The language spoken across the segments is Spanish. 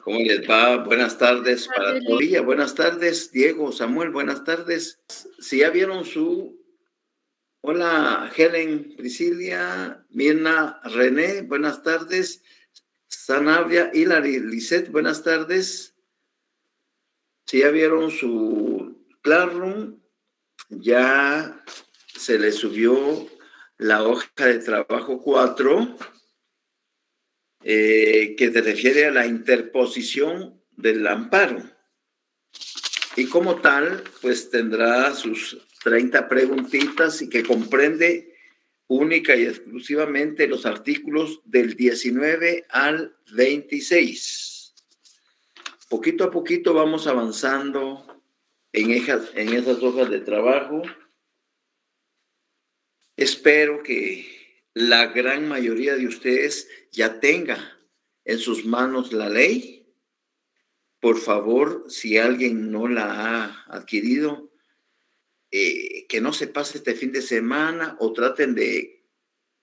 ¿Cómo les va? Buenas tardes para todos. Buenas tardes, Diego, Samuel, buenas tardes. Si ya vieron su... Hola, Helen, Priscilia, Mirna, René, buenas tardes. Sanabria, Hilary, Lisette, buenas tardes. Si ya vieron su Classroom, ya se le subió la hoja de trabajo 4, que se refiere a la interposición del amparo. Y como tal, pues tendrá sus 30 preguntitas y que comprende única y exclusivamente los artículos del 19 al 26. Poquito a poquito vamos avanzando en esas hojas de trabajo. Espero que la gran mayoría de ustedes ya tenga en sus manos la ley. Por favor, si alguien no la ha adquirido, que no se pase este fin de semana o traten de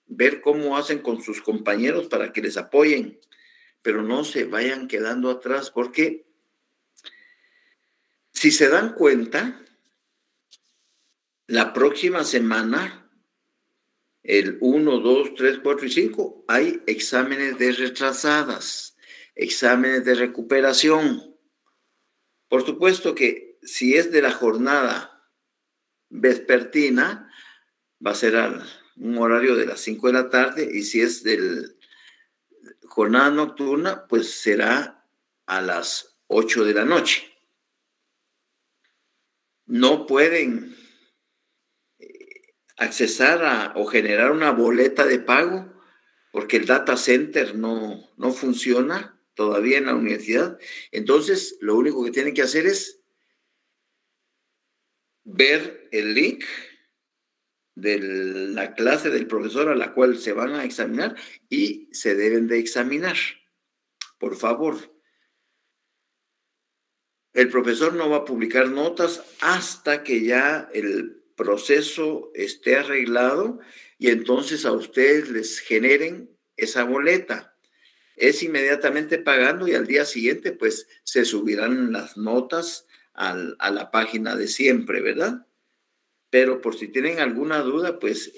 ver cómo hacen con sus compañeros para que les apoyen, pero no se vayan quedando atrás, porque si se dan cuenta, la próxima semana, el 1, 2, 3, 4 y 5, hay exámenes de retrasadas, exámenes de recuperación. Por supuesto que si es de la jornada vespertina, va a ser un horario de las 5 de la tarde, y si es de jornada nocturna, pues será a las 8 de la noche. No pueden accesar o generar una boleta de pago porque el data center no funciona todavía en la universidad. Entonces, lo único que tienen que hacer es ver el link de la clase del profesor a la cual se van a examinar y se deben de examinar. Por favor. El profesor no va a publicar notas hasta que ya el proceso esté arreglado y entonces a ustedes les generen esa boleta. Es inmediatamente pagando y al día siguiente pues se subirán las notas a la página de siempre, ¿verdad? Pero por si tienen alguna duda, pues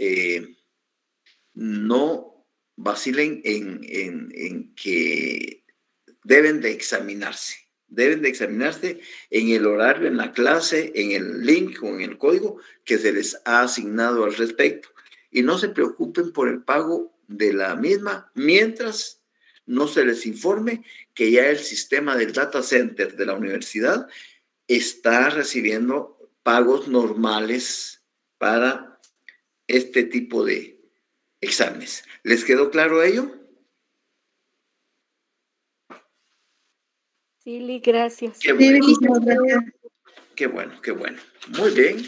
no vacilen en que deben de examinarse. Deben de examinarse en el horario, en la clase, en el link o en el código que se les ha asignado al respecto. Y no se preocupen por el pago de la misma mientras no se les informe que ya el sistema del data center de la universidad está recibiendo pagos normales para este tipo de exámenes. ¿Les quedó claro ello? Sí, gracias. Qué bueno. Qué bueno, qué bueno. Muy bien.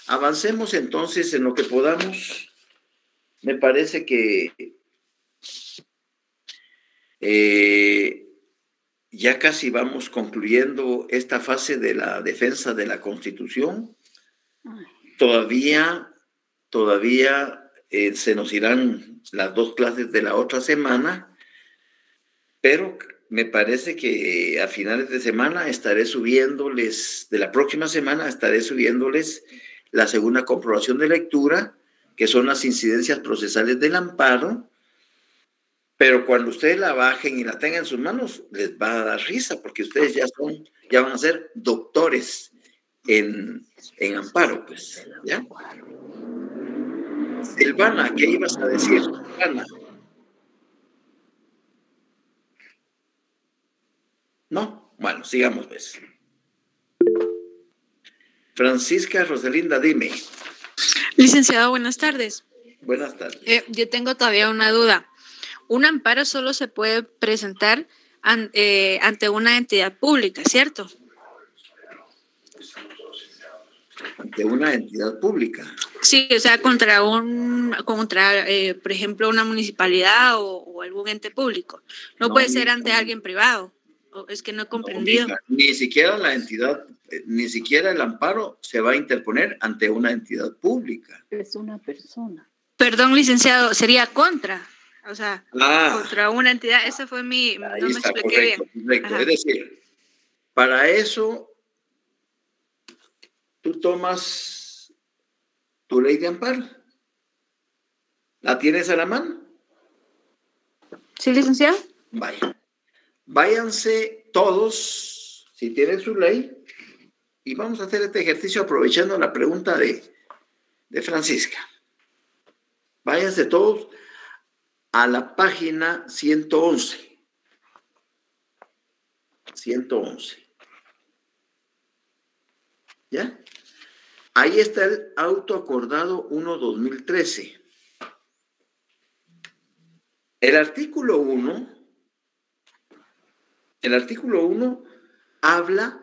Avancemos entonces en lo que podamos. Me parece que ya casi vamos concluyendo esta fase de la defensa de la Constitución. Todavía se nos irán las 2 clases de la otra semana, pero me parece que a finales de semana de la próxima semana estaré subiéndoles la segunda comprobación de lectura, que son las incidencias procesales del amparo, pero cuando ustedes la bajen y la tengan en sus manos, les va a dar risa, porque ustedes ya van a ser doctores en amparo, pues, ¿ya? Silvana, ¿qué ibas a decir, Silvana? ¿No? Bueno, sigamos, pues. Francisca Rosalinda, dime. Licenciado, buenas tardes. Buenas tardes. Yo tengo todavía una duda. Un amparo solo se puede presentar ante una entidad pública, ¿cierto? Ante una entidad pública. Sí, o sea, contra por ejemplo, una municipalidad o algún ente público. No puede ser ante alguien privado. Es que no he comprendido. Ni siquiera la entidad, ni siquiera el amparo se va a interponer ante una entidad pública. Es una persona. Perdón, licenciado, sería contra. o sea, contra una entidad. Esa fue mi... No me expliqué correcto, bien. Correcto. Es decir, para eso tú tomas tu ley de amparo. ¿La tienes a la mano? ¿Sí, licenciado? Vaya. Váyanse todos, si tienen su ley, y vamos a hacer este ejercicio aprovechando la pregunta de Francisca. Váyanse todos a la página 111. 111. ¿Ya? Ahí está el auto acordado 1/2013. El artículo 1 habla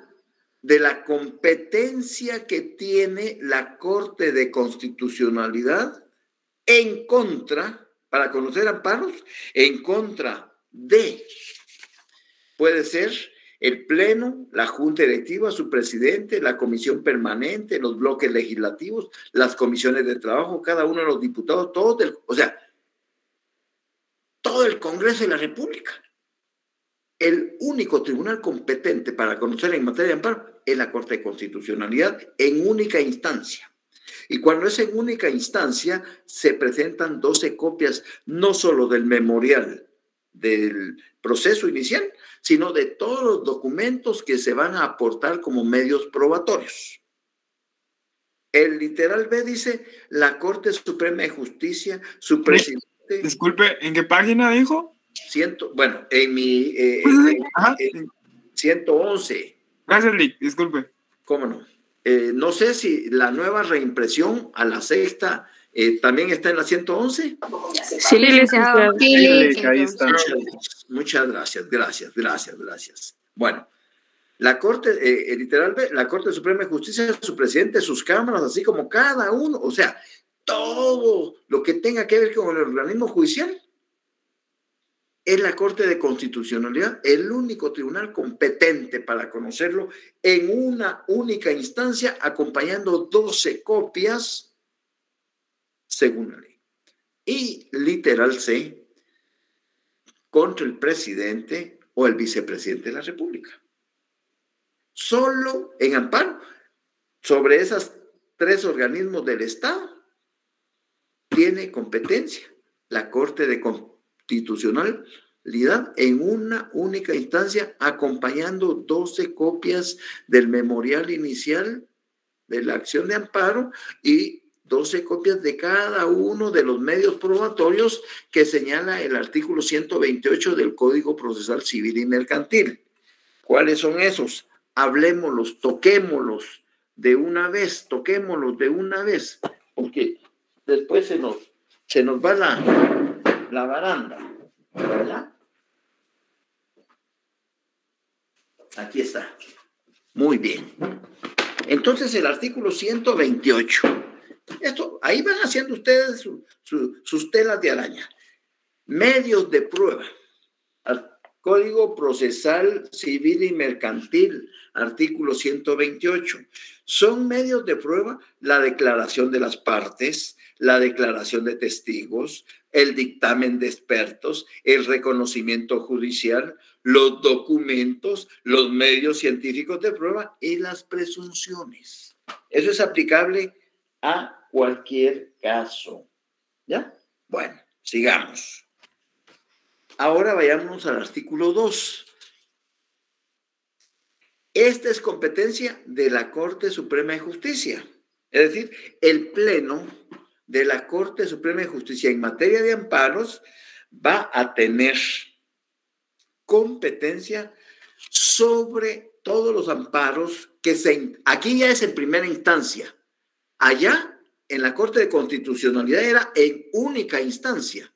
de la competencia que tiene la Corte de Constitucionalidad en contra, para conocer amparos, en contra de, puede ser el Pleno, la Junta Directiva, su presidente, la Comisión Permanente, los bloques legislativos, las comisiones de trabajo, cada uno de los diputados, todo el Congreso de la República. El único tribunal competente para conocer en materia de amparo es la Corte de Constitucionalidad en única instancia. Y cuando es en única instancia, se presentan 12 copias, no solo del memorial del proceso inicial, sino de todos los documentos que se van a aportar como medios probatorios. El literal B dice, la Corte Suprema de Justicia, su presidente... Disculpe, ¿en qué página dijo? Bueno, en mi 111. Gracias, Lick, disculpe. ¿Cómo no? No sé si la nueva reimpresión a la sexta también está en la 111. Sí, licenciado. Ahí está. Muchas gracias. Bueno, la Corte, literal, la Corte Suprema de Justicia, su presidente, sus cámaras, así como cada uno, o sea, todo lo que tenga que ver con el organismo judicial, es la Corte de Constitucionalidad el único tribunal competente para conocerlo en una única instancia, acompañando 12 copias según la ley. Y literal C, contra el presidente o el vicepresidente de la República. Solo en amparo sobre esos 3 organismos del Estado tiene competencia la Corte de Constitucionalidad en una única instancia, acompañando 12 copias del memorial inicial de la acción de amparo y 12 copias de cada uno de los medios probatorios que señala el artículo 128 del Código Procesal Civil y Mercantil. ¿Cuáles son esos? Hablémoslos, toquémoslos de una vez, porque después se nos va la baranda, ¿verdad? Aquí está. Muy bien. Entonces, el artículo 128. Ahí van haciendo ustedes sus telas de araña. Medios de prueba. Código Procesal Civil y Mercantil, artículo 128. Son medios de prueba la declaración de las partes, la declaración de testigos, el dictamen de expertos, el reconocimiento judicial, los documentos, los medios científicos de prueba y las presunciones. Eso es aplicable a cualquier caso. ¿Ya? Bueno, sigamos. Ahora vayamos al artículo 2. Esta es competencia de la Corte Suprema de Justicia. Es decir, el Pleno de la Corte Suprema de Justicia en materia de amparos va a tener competencia sobre todos los amparos aquí ya es en primera instancia. Allá, en la Corte de Constitucionalidad era en única instancia.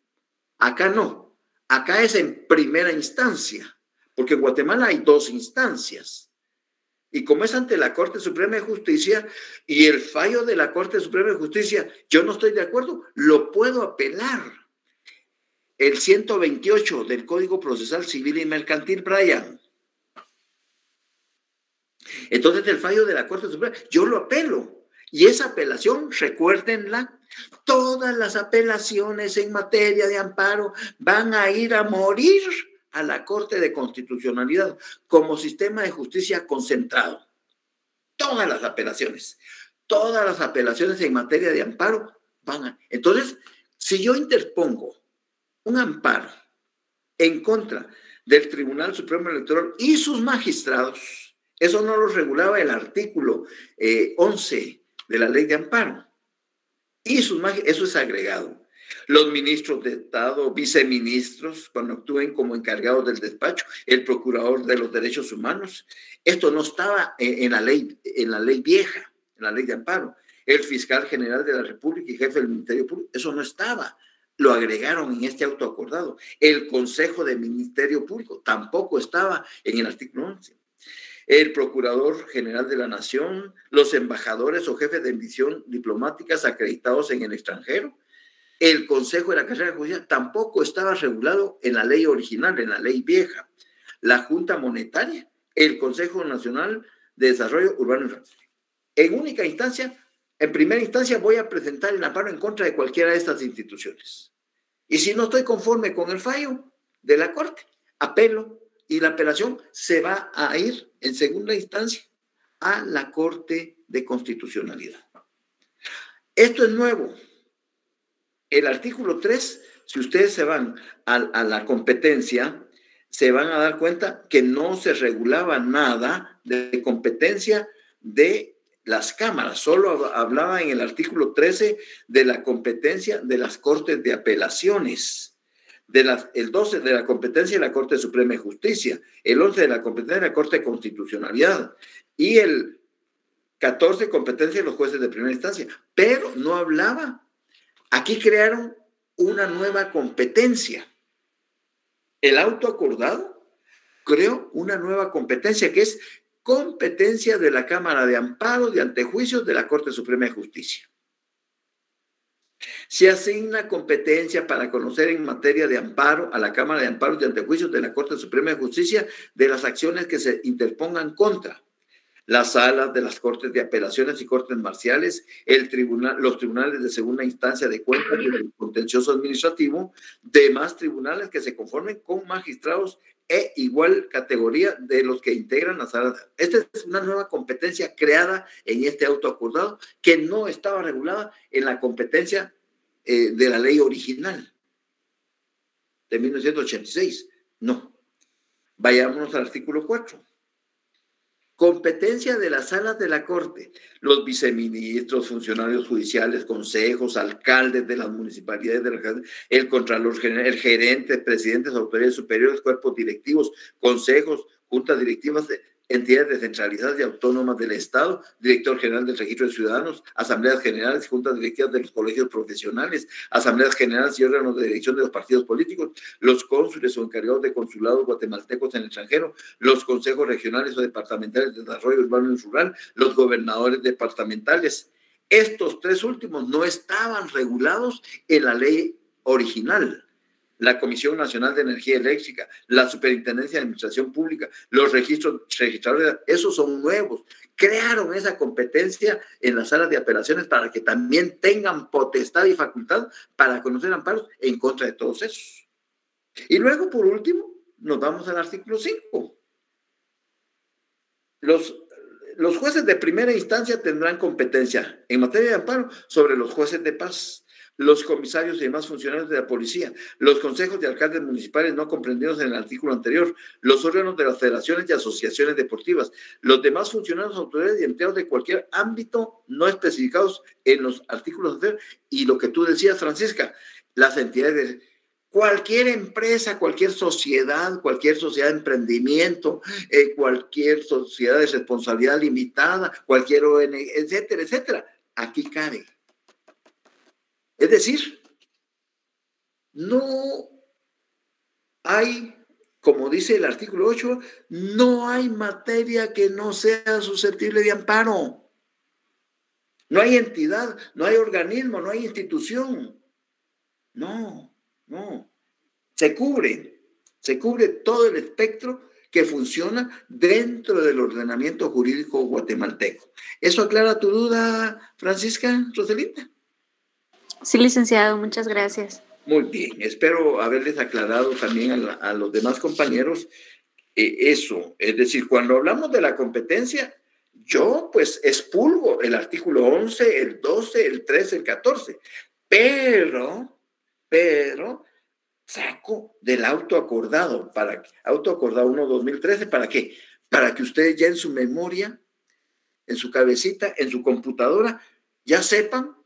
Acá no. Acá es en primera instancia, porque en Guatemala hay 2 instancias. Y como es ante la Corte Suprema de Justicia y el fallo de la Corte Suprema de Justicia, yo no estoy de acuerdo, lo puedo apelar. El 128 del Código Procesal Civil y Mercantil, Brian. Entonces, el fallo de la Corte Suprema, yo lo apelo. Y esa apelación, recuérdenla, todas las apelaciones en materia de amparo van a ir a morir a la Corte de Constitucionalidad como sistema de justicia concentrado. Todas las apelaciones en materia de amparo van a... Entonces, si yo interpongo un amparo en contra del Tribunal Supremo Electoral y sus magistrados, eso no lo regulaba el artículo 11 de la Ley de Amparo, y eso es agregado. Los ministros de Estado, viceministros, cuando actúen como encargados del despacho, el procurador de los derechos humanos, esto no estaba en la ley vieja, en la Ley de Amparo. El fiscal general de la República y jefe del Ministerio Público, eso no estaba. Lo agregaron en este auto acordado. El Consejo de Ministerio Público tampoco estaba en el artículo 11. El Procurador General de la Nación, los embajadores o jefes de misión diplomáticas acreditados en el extranjero, el Consejo de la Carrera Judicial tampoco estaba regulado en la ley original, en la ley vieja. La Junta Monetaria, el Consejo Nacional de Desarrollo Urbano y Rural. En única instancia, en primera instancia voy a presentar el amparo en contra de cualquiera de estas instituciones. Y si no estoy conforme con el fallo de la Corte, apelo y la apelación se va a ir en segunda instancia a la Corte de Constitucionalidad. Esto es nuevo. El artículo 3, si ustedes se van a la competencia, se van a dar cuenta que no se regulaba nada de competencia de las cámaras, solo hablaba en el artículo 13 de la competencia de las Cortes de Apelaciones, el 12 de la competencia de la Corte Suprema de Justicia, el 11 de la competencia de la Corte de Constitucionalidad y el 14 competencia de los jueces de primera instancia, pero no hablaba. Aquí crearon una nueva competencia. El auto acordado creó una nueva competencia que es competencia de la Cámara de Amparo de Antejuicios de la Corte Suprema de Justicia. Se asigna competencia para conocer en materia de amparo a la Cámara de Amparos de Antejuicios de la Corte Suprema de Justicia de las acciones que se interpongan contra las salas de las Cortes de Apelaciones y Cortes Marciales, los tribunales de segunda instancia de cuentas y el contencioso administrativo, demás tribunales que se conformen con magistrados e igual categoría de los que integran las salas. Esta es una nueva competencia creada en este auto acordado que no estaba regulada en la competencia de la ley original de 1986. No. Vayámonos al artículo 4. Competencia de las salas de la Corte, los viceministros, funcionarios judiciales, consejos, alcaldes de las municipalidades, el contralor general, el gerente, presidentes, autoridades superiores, cuerpos directivos, consejos, juntas directivas, entidades descentralizadas y autónomas del Estado, director general del Registro de Ciudadanos, asambleas generales y juntas directivas de los colegios profesionales, asambleas generales y órganos de dirección de los partidos políticos, los cónsules o encargados de consulados guatemaltecos en el extranjero, los consejos regionales o departamentales de desarrollo urbano y rural, los gobernadores departamentales. Estos tres últimos no estaban regulados en la ley original. La Comisión Nacional de Energía Eléctrica, la Superintendencia de Administración Pública, los registradores, esos son nuevos. Crearon esa competencia en las salas de apelaciones para que también tengan potestad y facultad para conocer amparos en contra de todos esos. Y luego, por último, nos vamos al artículo 5. Los jueces de primera instancia tendrán competencia en materia de amparo sobre los jueces de paz, los comisarios y demás funcionarios de la policía, los consejos de alcaldes municipales no comprendidos en el artículo anterior, los órganos de las federaciones y asociaciones deportivas, los demás funcionarios, autoridades y empleados de cualquier ámbito no especificados en los artículos anteriores, y lo que tú decías, Francisca, las entidades de cualquier empresa, cualquier sociedad de emprendimiento, cualquier sociedad de responsabilidad limitada, cualquier ONG, etcétera, etcétera, aquí cabe. Es decir, no hay, como dice el artículo 8, no hay materia que no sea susceptible de amparo. No hay entidad, no hay organismo, no hay institución. No. Se cubre todo el espectro que funciona dentro del ordenamiento jurídico guatemalteco. ¿Eso aclara tu duda, Francisca Roselinda? Sí, licenciado, muchas gracias. Muy bien, espero haberles aclarado también a los demás compañeros eso. Es decir, cuando hablamos de la competencia, yo pues expulgo el artículo 11, el 12, el 13, el 14, pero saco del auto acordado 1/2013, ¿para qué? Para que ustedes ya en su memoria, en su cabecita, en su computadora, ya sepan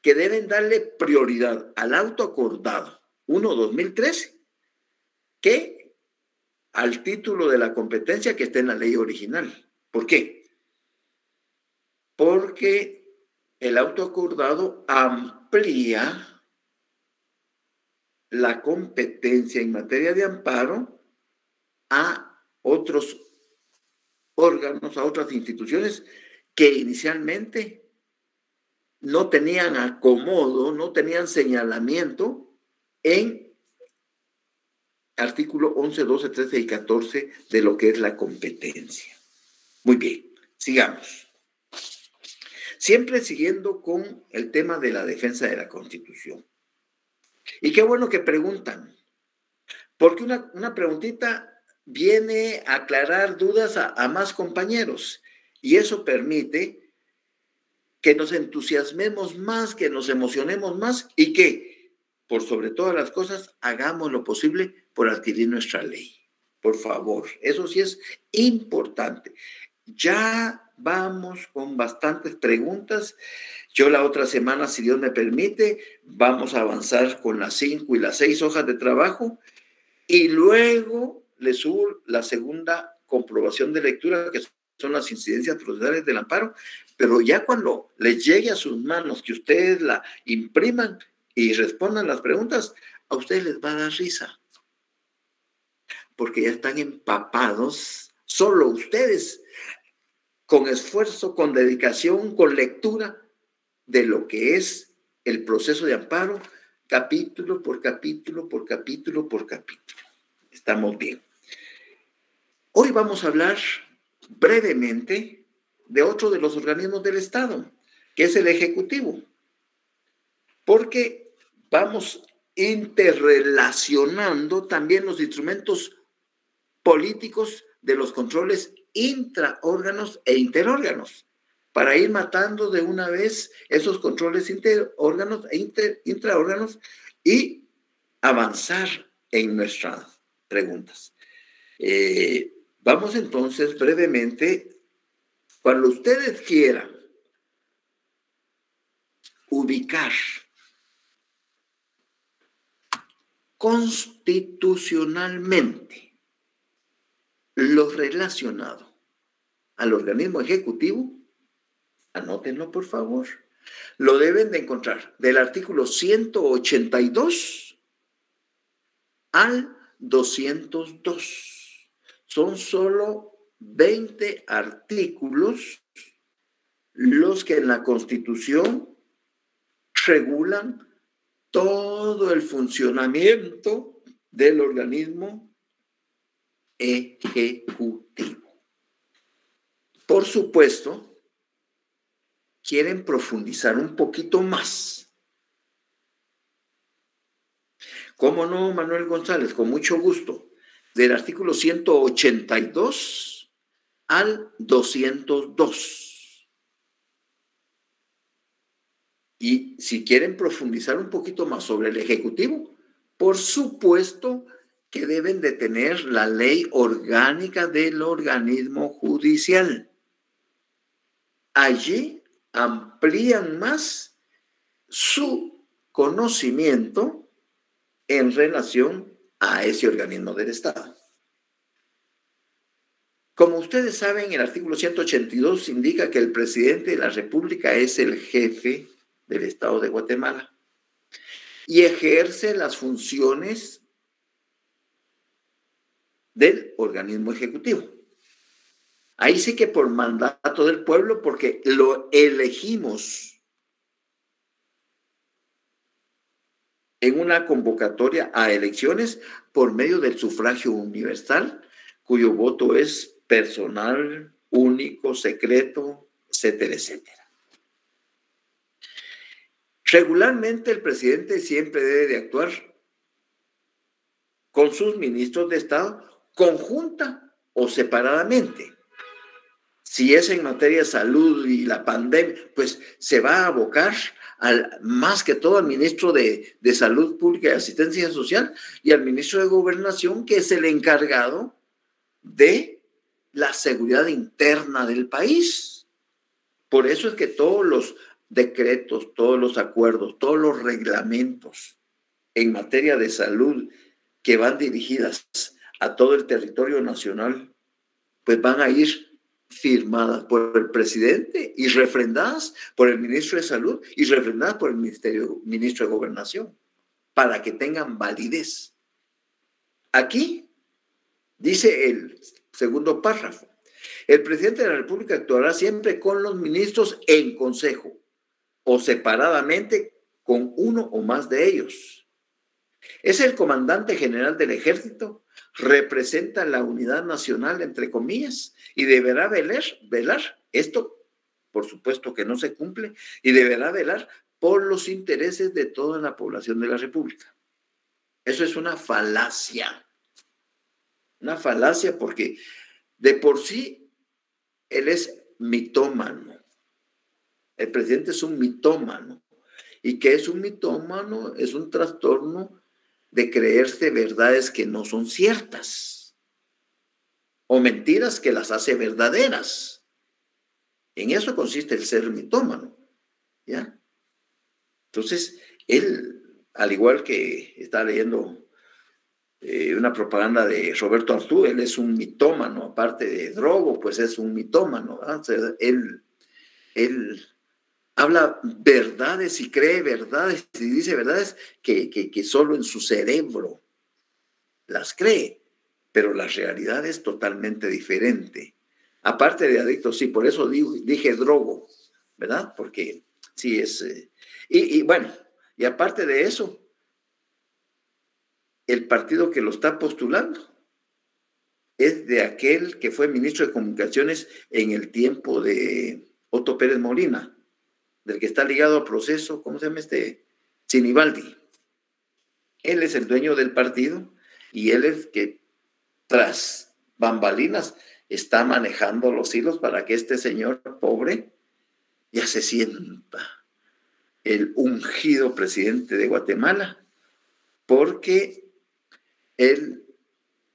que deben darle prioridad al auto acordado 1/2013 que al título de la competencia que está en la ley original. ¿Por qué? Porque el auto acordado amplía la competencia en materia de amparo a otros órganos, a otras instituciones que inicialmente no tenían acomodo, no tenían señalamiento en artículo 11, 12, 13 y 14 de lo que es la competencia. Muy bien, sigamos. Siempre siguiendo con el tema de la defensa de la Constitución. Y qué bueno que preguntan, porque una preguntita viene a aclarar dudas a más compañeros y eso permite que nos entusiasmemos más, que nos emocionemos más y que, por sobre todas las cosas, hagamos lo posible por adquirir nuestra ley. Por favor, eso sí es importante. Ya vamos con bastantes preguntas. Yo la otra semana, si Dios me permite, vamos a avanzar con las 5 y las 6 hojas de trabajo y luego le subo la segunda comprobación de lectura, que son las incidencias procesales del amparo, pero ya cuando les llegue a sus manos que ustedes la impriman y respondan las preguntas, a ustedes les va a dar risa, porque ya están empapados, solo ustedes, con esfuerzo, con dedicación, con lectura de lo que es el proceso de amparo, capítulo por capítulo, por capítulo, por capítulo. Estamos bien. Hoy vamos a hablar brevemente de otro de los organismos del Estado, que es el Ejecutivo, porque vamos interrelacionando también los instrumentos políticos de los controles intraórganos e interórganos, para ir matando de una vez esos controles interórganos e intraórganos y avanzar en nuestras preguntas. Vamos entonces brevemente, cuando ustedes quieran ubicar constitucionalmente lo relacionado al organismo ejecutivo, anótenlo por favor. Lo deben de encontrar del artículo 182 al 202. Son solo 20 artículos los que en la Constitución regulan todo el funcionamiento del organismo ejecutivo. Por supuesto, quieren profundizar un poquito más. ¿Cómo no, Manuel González? Con mucho gusto. Del artículo 182 al 202. Y si quieren profundizar un poquito más sobre el Ejecutivo, por supuesto que deben de tener la ley orgánica del organismo judicial. Allí amplían más su conocimiento en relación a ese organismo del Estado. Como ustedes saben, el artículo 182 indica que el presidente de la República es el jefe del Estado de Guatemala y ejerce las funciones del organismo ejecutivo. Ahí sí que por mandato del pueblo, porque lo elegimos en una convocatoria a elecciones por medio del sufragio universal, cuyo voto es personal, único, secreto, etcétera, etcétera. Regularmente el presidente siempre debe de actuar con sus ministros de Estado conjunta o separadamente. Si es en materia de salud y la pandemia, pues se va a abocar más que todo al ministro de Salud Pública y Asistencia Social y al ministro de Gobernación, que es el encargado de la seguridad interna del país. Por eso es que todos los decretos, todos los acuerdos, todos los reglamentos en materia de salud que van dirigidas a todo el territorio nacional, pues van a ir firmadas por el presidente y refrendadas por el ministro de Salud y refrendadas por el ministro de Gobernación, para que tengan validez. Aquí dice el segundo párrafo: el presidente de la República actuará siempre con los ministros en consejo o separadamente con uno o más de ellos. Es el comandante general del ejército, representa la unidad nacional, entre comillas, y deberá velar, esto por supuesto que no se cumple, y deberá velar por los intereses de toda la población de la República. Eso es una falacia porque de por sí él es mitómano. El presidente es un mitómano. ¿Y qué es un mitómano? Es un trastorno de creerse verdades que no son ciertas o mentiras que las hace verdaderas. En eso consiste el ser mitómano, ¿ya? Entonces, él, al igual que está leyendo una propaganda de Roberto Artú, él es un mitómano, aparte de drogo, pues es un mitómano, ¿verdad? O sea, él habla verdades y cree verdades y dice verdades que solo en su cerebro las cree, pero la realidad es totalmente diferente. Aparte de adicto, sí, por eso dije drogo, ¿verdad? Porque sí es... bueno, y aparte de eso, el partido que lo está postulando es de aquel que fue ministro de Comunicaciones en el tiempo de Otto Pérez Molina, del que está ligado al proceso, ¿cómo se llama Sinibaldi. Él es el dueño del partido y él es que tras bambalinas está manejando los hilos para que este señor pobre ya se sienta el ungido presidente de Guatemala, porque él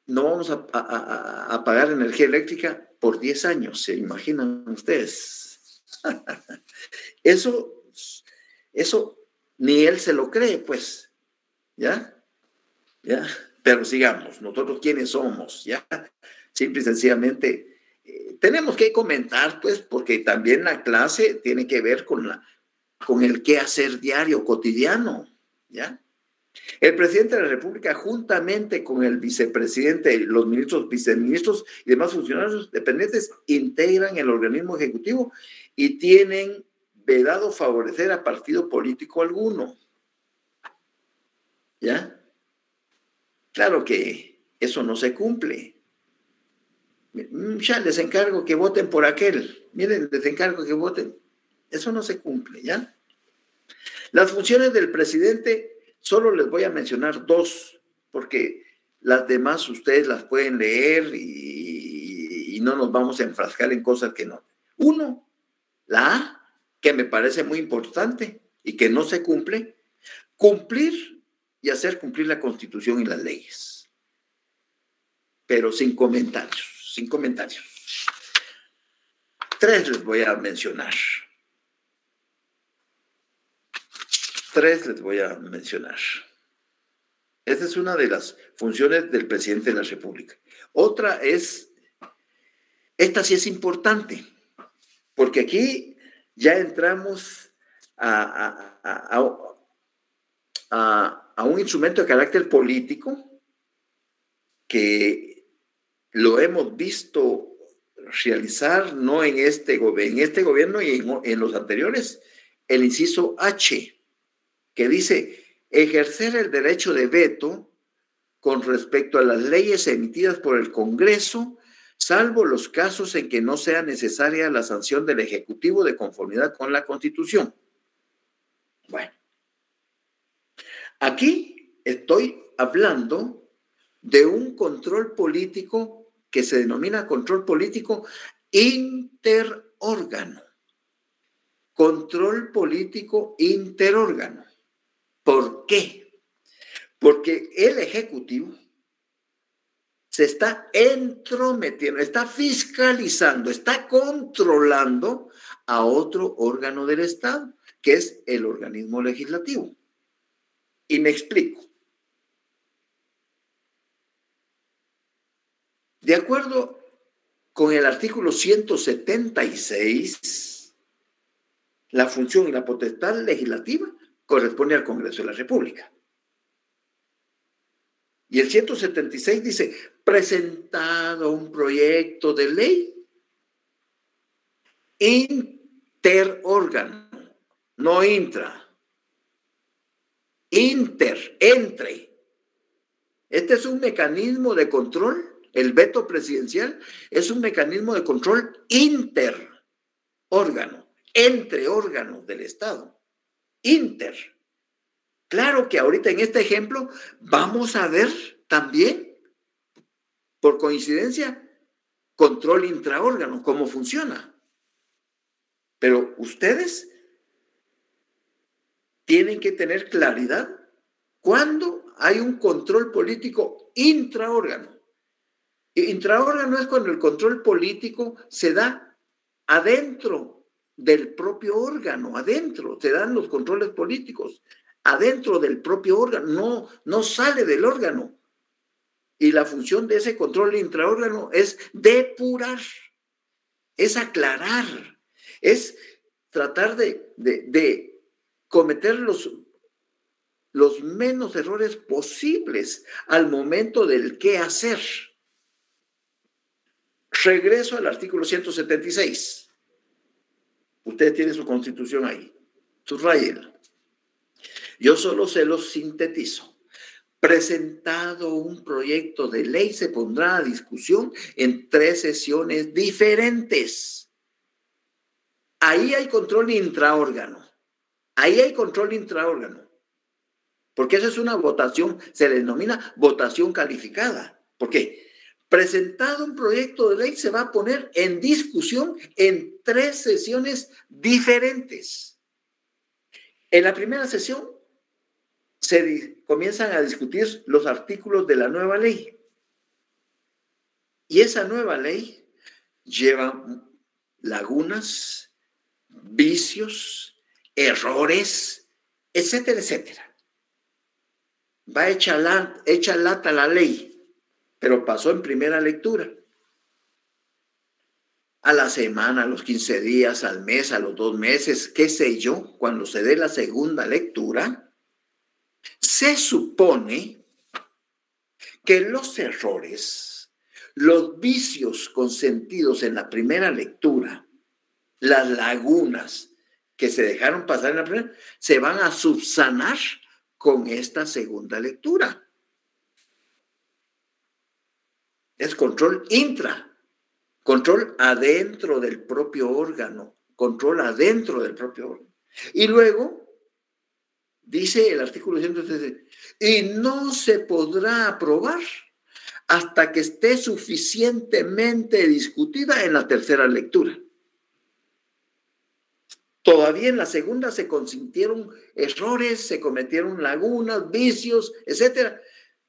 no vamos a pagar energía eléctrica por 10 años, ¿se imaginan ustedes? Eso ni él se lo cree, pues, ¿ya? Pero sigamos, nosotros quiénes somos, ¿ya? Simple y sencillamente tenemos que comentar, pues, porque también la clase tiene que ver con el qué hacer diario, cotidiano, ¿ya? El presidente de la República, juntamente con el vicepresidente, los ministros, viceministros y demás funcionarios dependientes, integran el organismo ejecutivo y tienen vedado favorecer a partido político alguno. ¿Ya? Claro que eso no se cumple. Ya les encargo que voten por aquel. Miren, les encargo que voten. Eso no se cumple, ¿ya? Las funciones del presidente, solo les voy a mencionar 2, porque las demás ustedes las pueden leer y no nos vamos a enfrascar en cosas que no. 1, la A, que me parece muy importante y que no se cumple, cumplir y hacer cumplir la Constitución y las leyes. Pero sin comentarios, sin comentarios. 3 les voy a mencionar. 3 les voy a mencionar. Esta es una de las funciones del presidente de la República. Otra es, esta sí es importante, porque aquí ya entramos a un instrumento de carácter político que lo hemos visto realizar no en este gobierno y en los anteriores, el inciso H, que dice ejercer el derecho de veto con respecto a las leyes emitidas por el Congreso, salvo los casos en que no sea necesaria la sanción del Ejecutivo de conformidad con la Constitución. Bueno, aquí estoy hablando de un control político que se denomina control político interórgano. Control político interórgano. ¿Por qué? Porque el Ejecutivo se está entrometiendo, está fiscalizando, está controlando a otro órgano del Estado, que es el organismo legislativo. Y me explico. De acuerdo con el artículo 176, la función y la potestad legislativa corresponde al Congreso de la República. Y el 176 dice, presentado un proyecto de ley interórgano, no intra, entre. Este es un mecanismo de control, el veto presidencial es un mecanismo de control interórgano, entre órganos del Estado, inter. Claro que ahorita en este ejemplo vamos a ver también, por coincidencia, control intraórgano, cómo funciona. Pero ustedes tienen que tener claridad cuando hay un control político intraórgano. Intraórgano es cuando el control político se da adentro del propio órgano, adentro, se dan los controles políticos. Adentro del propio órgano, no sale del órgano. Y la función de ese control intraórgano es depurar, es aclarar, es tratar de cometer los menos errores posibles al momento del qué hacer. Regreso al artículo 176. Ustedes tienen su constitución ahí. Subrayenla. Yo solo se los sintetizo. Presentado un proyecto de ley, se pondrá a discusión en 3 sesiones diferentes. Ahí hay control intraórgano. Ahí hay control intraórgano. Porque esa es una votación, se le denomina votación calificada. ¿Por qué? Presentado un proyecto de ley, se va a poner en discusión en 3 sesiones diferentes. En la primera sesión, comienzan a discutir los artículos de la nueva ley. Y esa nueva ley lleva lagunas, vicios, errores, etcétera, etcétera. Va hecha lata la ley, pero pasó en primera lectura. A la semana, a los 15 días, al mes, a los 2 meses, qué sé yo, cuando se dé la segunda lectura, se supone que los errores, los vicios consentidos en la primera lectura, las lagunas que se dejaron pasar en la primera, se van a subsanar con esta segunda lectura. Es control intra, control adentro del propio órgano, control adentro del propio órgano. Y luego, dice el artículo 113, y no se podrá aprobar hasta que esté suficientemente discutida en la tercera lectura. Todavía en la segunda se consintieron errores, se cometieron lagunas, vicios, etcétera.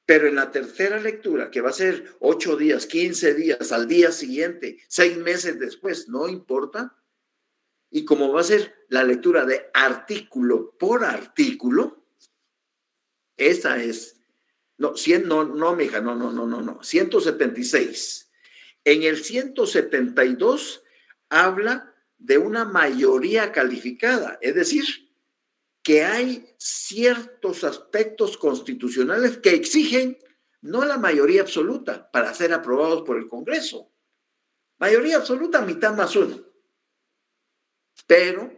Pero en la tercera lectura, que va a ser 8 días, 15 días, al día siguiente, 6 meses después, no importa. Y como va a ser la lectura de artículo por artículo, esa es, no, mija, no, 176. En el 172 habla de una mayoría calificada, es decir, que hay ciertos aspectos constitucionales que exigen no la mayoría absoluta para ser aprobados por el Congreso. Mayoría absoluta, mitad más 1. Pero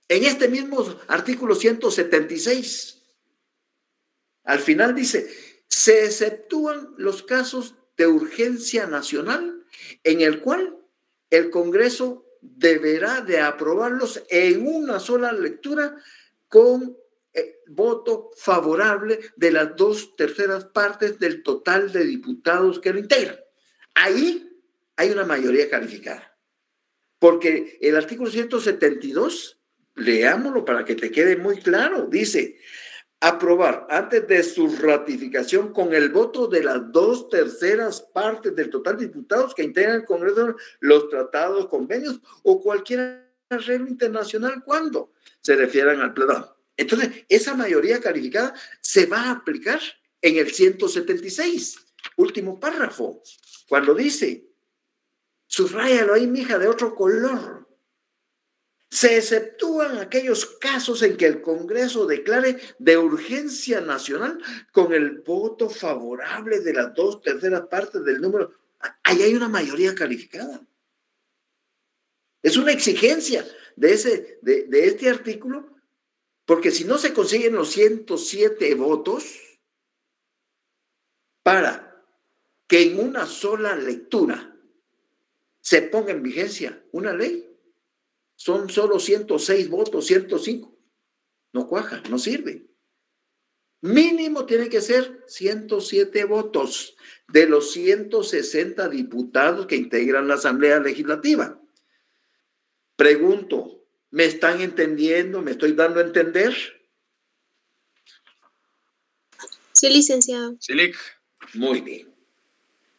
en este mismo artículo 176 Al final dice, se exceptúan los casos de urgencia nacional en el cual el Congreso deberá de aprobarlos en una sola lectura con voto favorable de las 2/3 partes del total de diputados que lo integran. Ahí hay una mayoría calificada. Porque el artículo 172, leámoslo para que te quede muy claro, dice, aprobar antes de su ratificación con el voto de las 2/3 partes del total de diputados que integran el Congreso los tratados, convenios o cualquier arreglo internacional cuando se refieran al pleno. Entonces, esa mayoría calificada se va a aplicar en el 176, último párrafo, cuando dice, subráyalo ahí, mija, de otro color. Se exceptúan aquellos casos en que el Congreso declare de urgencia nacional con el voto favorable de las 2/3 partes del número. Ahí hay una mayoría calificada. Es una exigencia de este artículo, porque si no se consiguen los 107 votos para que en una sola lectura se ponga en vigencia una ley, son solo 106 votos, 105. No cuaja, no sirve. Mínimo tiene que ser 107 votos de los 160 diputados que integran la Asamblea Legislativa. Pregunto, ¿me están entendiendo? ¿Me estoy dando a entender? Sí, licenciado. Sí, Lic. Muy bien.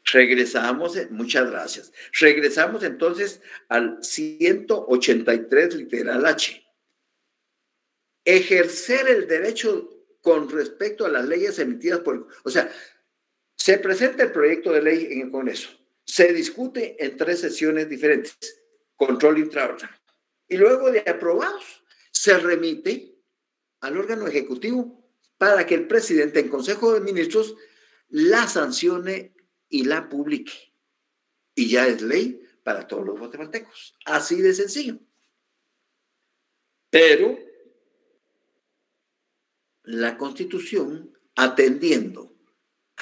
Regresamos, muchas gracias. Regresamos entonces al 183 literal H. Ejercer el derecho con respecto a las leyes emitidas por... O sea, se presenta el proyecto de ley en el Congreso. Se discute en 3 sesiones diferentes. Control intraórgano. Y luego de aprobados, se remite al órgano ejecutivo para que el presidente en Consejo de Ministros la sancione y la publique. Y ya es ley para todos los guatemaltecos. Así de sencillo. Pero la Constitución, atendiendo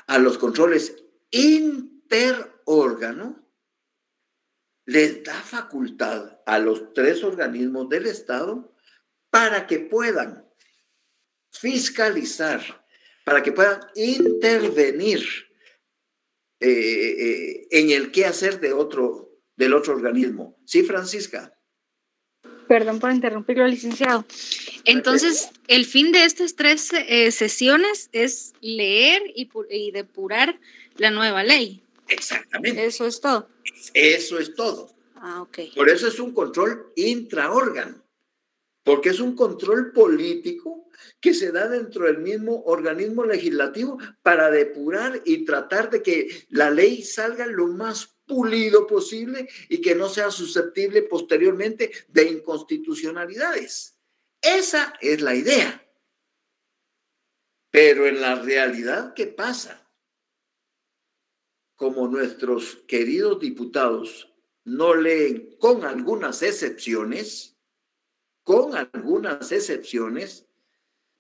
a los controles interórgano, les da facultad a los 3 organismos del Estado para que puedan fiscalizar, para que puedan intervenir en el quehacer del otro organismo. ¿Sí, Francisca? Perdón por interrumpirlo, licenciado. Entonces, el fin de estas 3 sesiones es leer y depurar la nueva ley. Exactamente. Eso es todo. Eso es todo. Ah, ok. Por eso es un control intraórgano, porque es un control político que se da dentro del mismo organismo legislativo para depurar y tratar de que la ley salga lo más pulido posible y que no sea susceptible posteriormente de inconstitucionalidades. Esa es la idea. Pero en la realidad, ¿qué pasa? Como nuestros queridos diputados no leen, con algunas excepciones,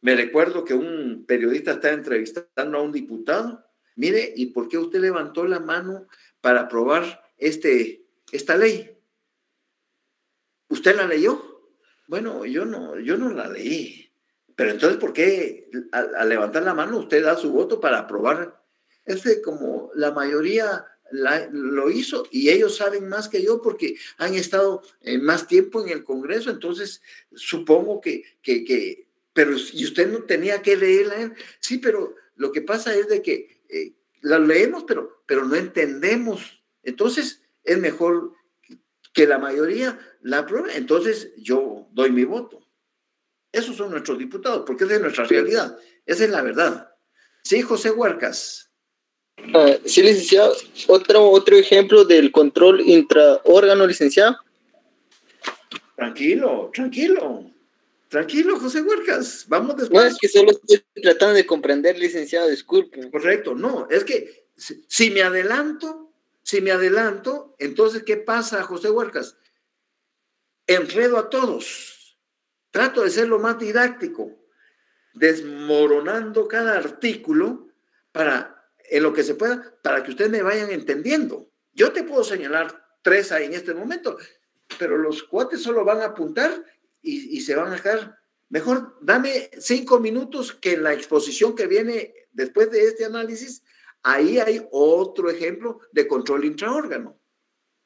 me recuerdo que un periodista estaba entrevistando a un diputado. Mire, ¿y por qué usted levantó la mano para aprobar esta ley? ¿Usted la leyó? Bueno, yo no la leí. Pero entonces, ¿por qué al levantar la mano usted da su voto para aprobar? Como la mayoría lo hizo y ellos saben más que yo porque han estado más tiempo en el Congreso, entonces supongo que pero y usted no tenía que leerla. Sí, pero lo que pasa es de que la leemos, pero no entendemos. Entonces es mejor que la mayoría la apruebe. Entonces yo doy mi voto. Esos son nuestros diputados, porque esa es nuestra realidad. Esa es la verdad. Sí, José Huarcas. Sí, licenciado. Otro ejemplo del control intraórgano, licenciado. Tranquilo, José Huarcas. Vamos después. No, es que solo estoy tratando de comprender, licenciado, disculpe. Correcto, no, es que si me adelanto, entonces, ¿qué pasa, José Huarcas? Enredo a todos. Trato de ser lo más didáctico. desmoronando cada artículo en lo que se pueda, para que ustedes me vayan entendiendo. Yo te puedo señalar 3 ahí en este momento, pero los cuates solo van a apuntar y se van a dejar. Mejor dame 5 minutos, que en la exposición que viene después de este análisis, ahí hay otro ejemplo de control intraórgano.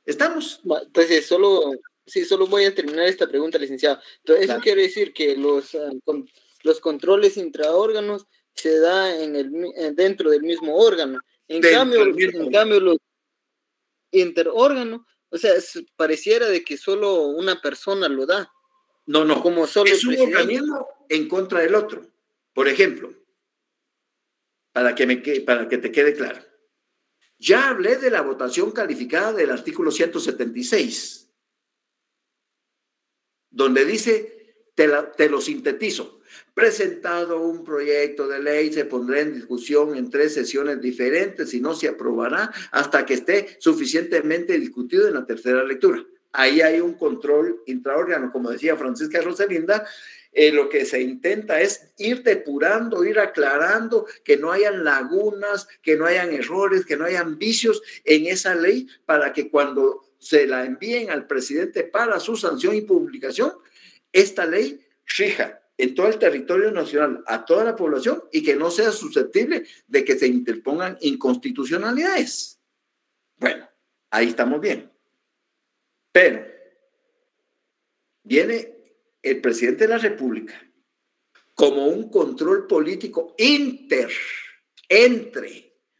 ¿Estamos? Entonces, solo voy a terminar esta pregunta, licenciado. Entonces, Claro. Eso quiere decir que los controles intraórganos se da dentro del mismo órgano. En cambio, los interórganos, o sea, pareciera de que solo una persona lo da. No. Como solo es un organismo en contra del otro. Por ejemplo, para que te quede claro. Ya hablé de la votación calificada del artículo 176, donde dice, te lo sintetizo: presentado un proyecto de ley, se pondrá en discusión en 3 sesiones diferentes y no se aprobará hasta que esté suficientemente discutido en la tercera lectura. Ahí hay un control intraórgano, como decía Francisca Rosalinda. Lo que se intenta es ir depurando, ir aclarando, que no hayan lagunas, que no hayan errores, que no hayan vicios en esa ley, para que cuando se la envíen al presidente para su sanción y publicación, esta ley rija en todo el territorio nacional a toda la población y que no sea susceptible de que se interpongan inconstitucionalidades. Bueno, ahí estamos bien. Pero viene el presidente de la República como un control político entre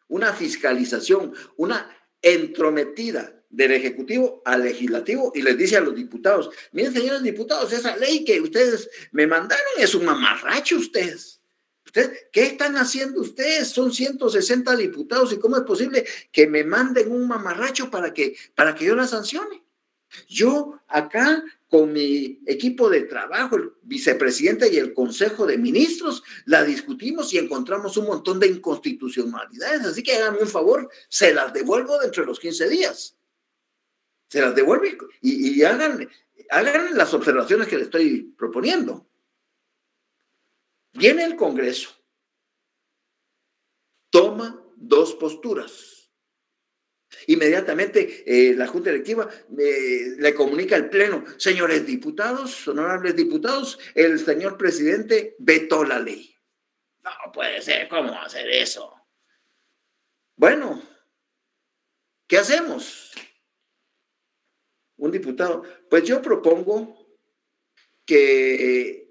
una fiscalización, una entrometida del Ejecutivo al Legislativo, y les dice a los diputados: miren, señores diputados, esa ley que ustedes me mandaron es un mamarracho. ¿Ustedes qué están haciendo ustedes? Son 160 diputados, y ¿cómo es posible que me manden un mamarracho para que yo la sancione? Yo acá, con mi equipo de trabajo, el vicepresidente y el Consejo de Ministros, la discutimos y encontramos un montón de inconstitucionalidades. Así que háganme un favor, se las devuelvo dentro de los 15 días. Se las devuelvo y hagan las observaciones que le estoy proponiendo. Viene el Congreso, toma 2 posturas. Inmediatamente la Junta Directiva le comunica al Pleno: señores diputados, honorables diputados, el señor presidente vetó la ley. No puede ser, ¿cómo va a hacer eso? Bueno, ¿qué hacemos? Un diputado: pues yo propongo que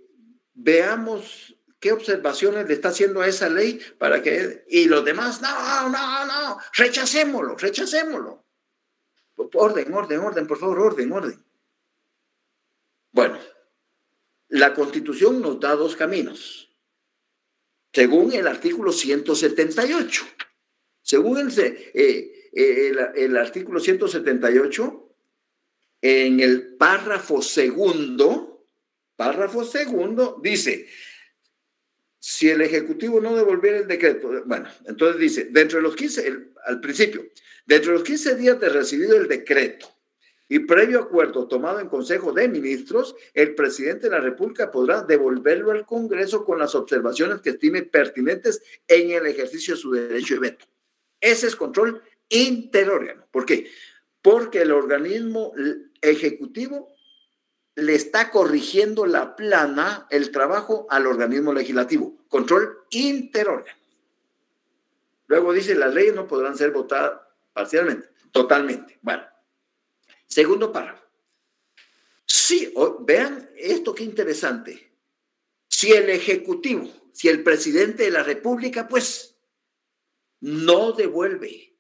veamos qué observaciones le está haciendo a esa ley para que... Y los demás: no, rechacémoslo. Orden, por favor, orden. Bueno, la Constitución nos da 2 caminos. Según el artículo 178. Según el artículo 178, en el párrafo segundo, dice: si el Ejecutivo no devolviera el decreto, bueno, entonces dice, al principio, dentro de los 15 días de recibido el decreto y previo acuerdo tomado en Consejo de Ministros, el presidente de la República podrá devolverlo al Congreso con las observaciones que estime pertinentes en el ejercicio de su derecho de veto. Ese es control interórgano. ¿Por qué? Porque el organismo ejecutivo le está corrigiendo la plana, el trabajo al organismo legislativo. Control interórgano. Luego dice: las leyes no podrán ser votadas parcialmente, totalmente. Bueno, segundo párrafo. Sí, vean esto, qué interesante. Si el Ejecutivo, si el presidente de la República, pues, no devuelve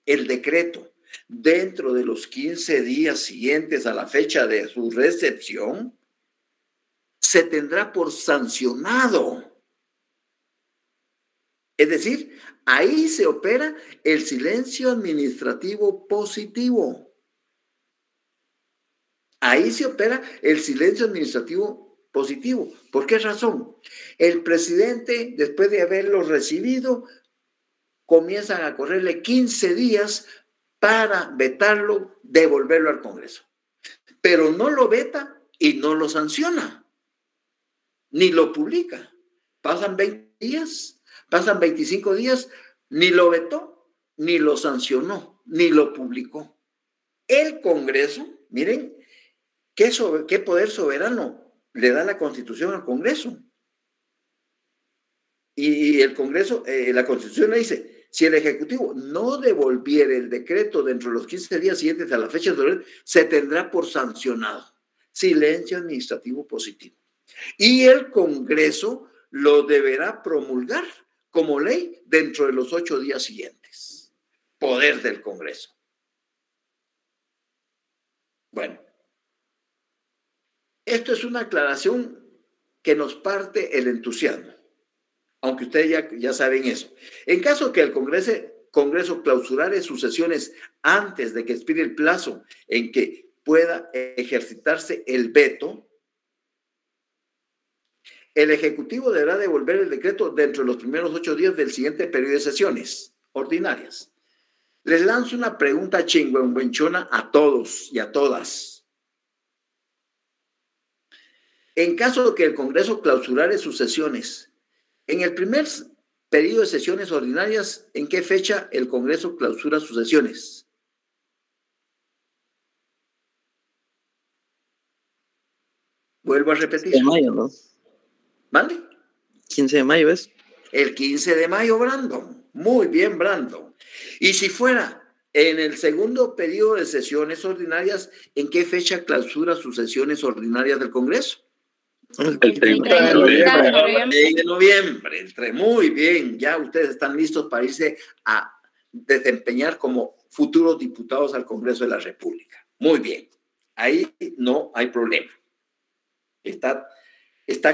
el decreto dentro de los 15 días siguientes a la fecha de su recepción, se tendrá por sancionado. Es decir, ahí se opera el silencio administrativo positivo. ¿Por qué razón? El presidente, después de haberlo recibido, comienzan a correrle 15 días para vetarlo, devolverlo al Congreso. Pero no lo veta y no lo sanciona. ni lo publica. Pasan 20 días, pasan 25 días, ni lo vetó, ni lo sancionó, ni lo publicó. El Congreso, miren, ¿qué poder soberano le da la Constitución al Congreso? Y el Congreso, la Constitución le dice, si el Ejecutivo no devolviera el decreto dentro de los 15 días siguientes a la fecha de ley, se tendrá por sancionado. Silencio administrativo positivo. Y el Congreso lo deberá promulgar como ley dentro de los 8 días siguientes. Poder del Congreso. Bueno, esto es una aclaración que nos parte el entusiasmo, aunque ustedes ya saben eso. En caso que el Congreso clausurare sus sesiones antes de que expire el plazo en que pueda ejercitarse el veto, el Ejecutivo deberá devolver el decreto dentro de los primeros 8 días del siguiente periodo de sesiones ordinarias. Les lanzo una pregunta chingüengüenchona a todos y a todas. En caso de que el Congreso clausurare sus sesiones, en el primer periodo de sesiones ordinarias, ¿en qué fecha el Congreso clausura sus sesiones? Vuelvo a repetir. 15 de mayo, ¿no? ¿Vale? 15 de mayo es. El 15 de mayo, Brandon. Muy bien, Brandon. Y si fuera en el segundo periodo de sesiones ordinarias, ¿en qué fecha clausura sus sesiones ordinarias del Congreso? El 30 de noviembre. Muy bien, ya ustedes están listos para irse a desempeñar como futuros diputados al Congreso de la República. Muy bien, ahí no hay problema. Está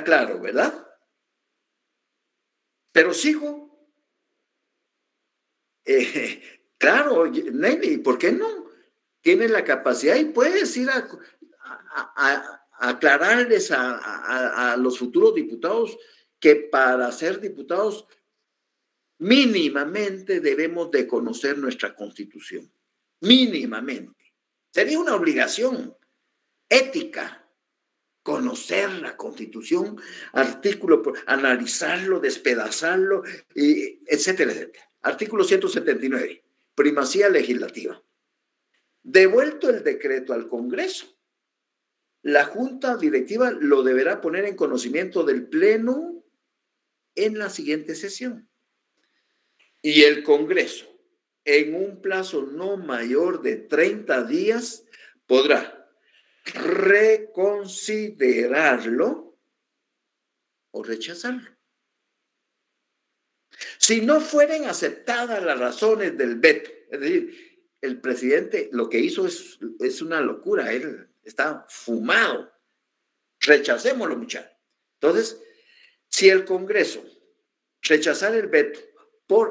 claro, ¿verdad? Pero sigo. Claro, Nelly, ¿por qué no? Tienes la capacidad y puedes ir a aclararles a los futuros diputados que para ser diputados mínimamente debemos de conocer nuestra Constitución. Mínimamente. Sería una obligación ética conocer la Constitución, artículo por analizarlo, despedazarlo, etcétera, etcétera. Artículo 179, primacía legislativa. Devuelto el decreto al Congreso, la Junta Directiva lo deberá poner en conocimiento del Pleno en la siguiente sesión. Y el Congreso, en un plazo no mayor de 30 días, podrá reconsiderarlo o rechazarlo. Si no fueren aceptadas las razones del veto, es decir, el presidente lo que hizo es una locura, él está fumado. Rechacémoslo, muchachos. Entonces, si el Congreso rechazar el veto,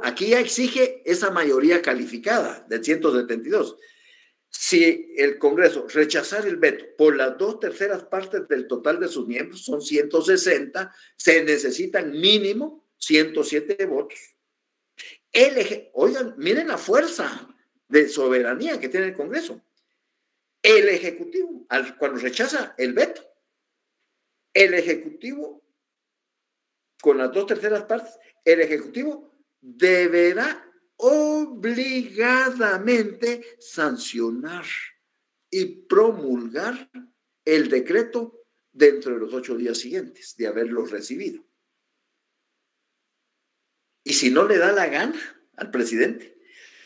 aquí ya exige esa mayoría calificada del 172. Si el Congreso rechazar el veto por las 2/3 partes del total de sus miembros, son 160, se necesitan mínimo 107 votos. Oigan, miren la fuerza de soberanía que tiene el Congreso. El Ejecutivo, cuando rechaza el veto, el Ejecutivo, con las 2/3 partes, el Ejecutivo deberá obligadamente sancionar y promulgar el decreto dentro de los 8 días siguientes de haberlo recibido. Y si no le da la gana al presidente,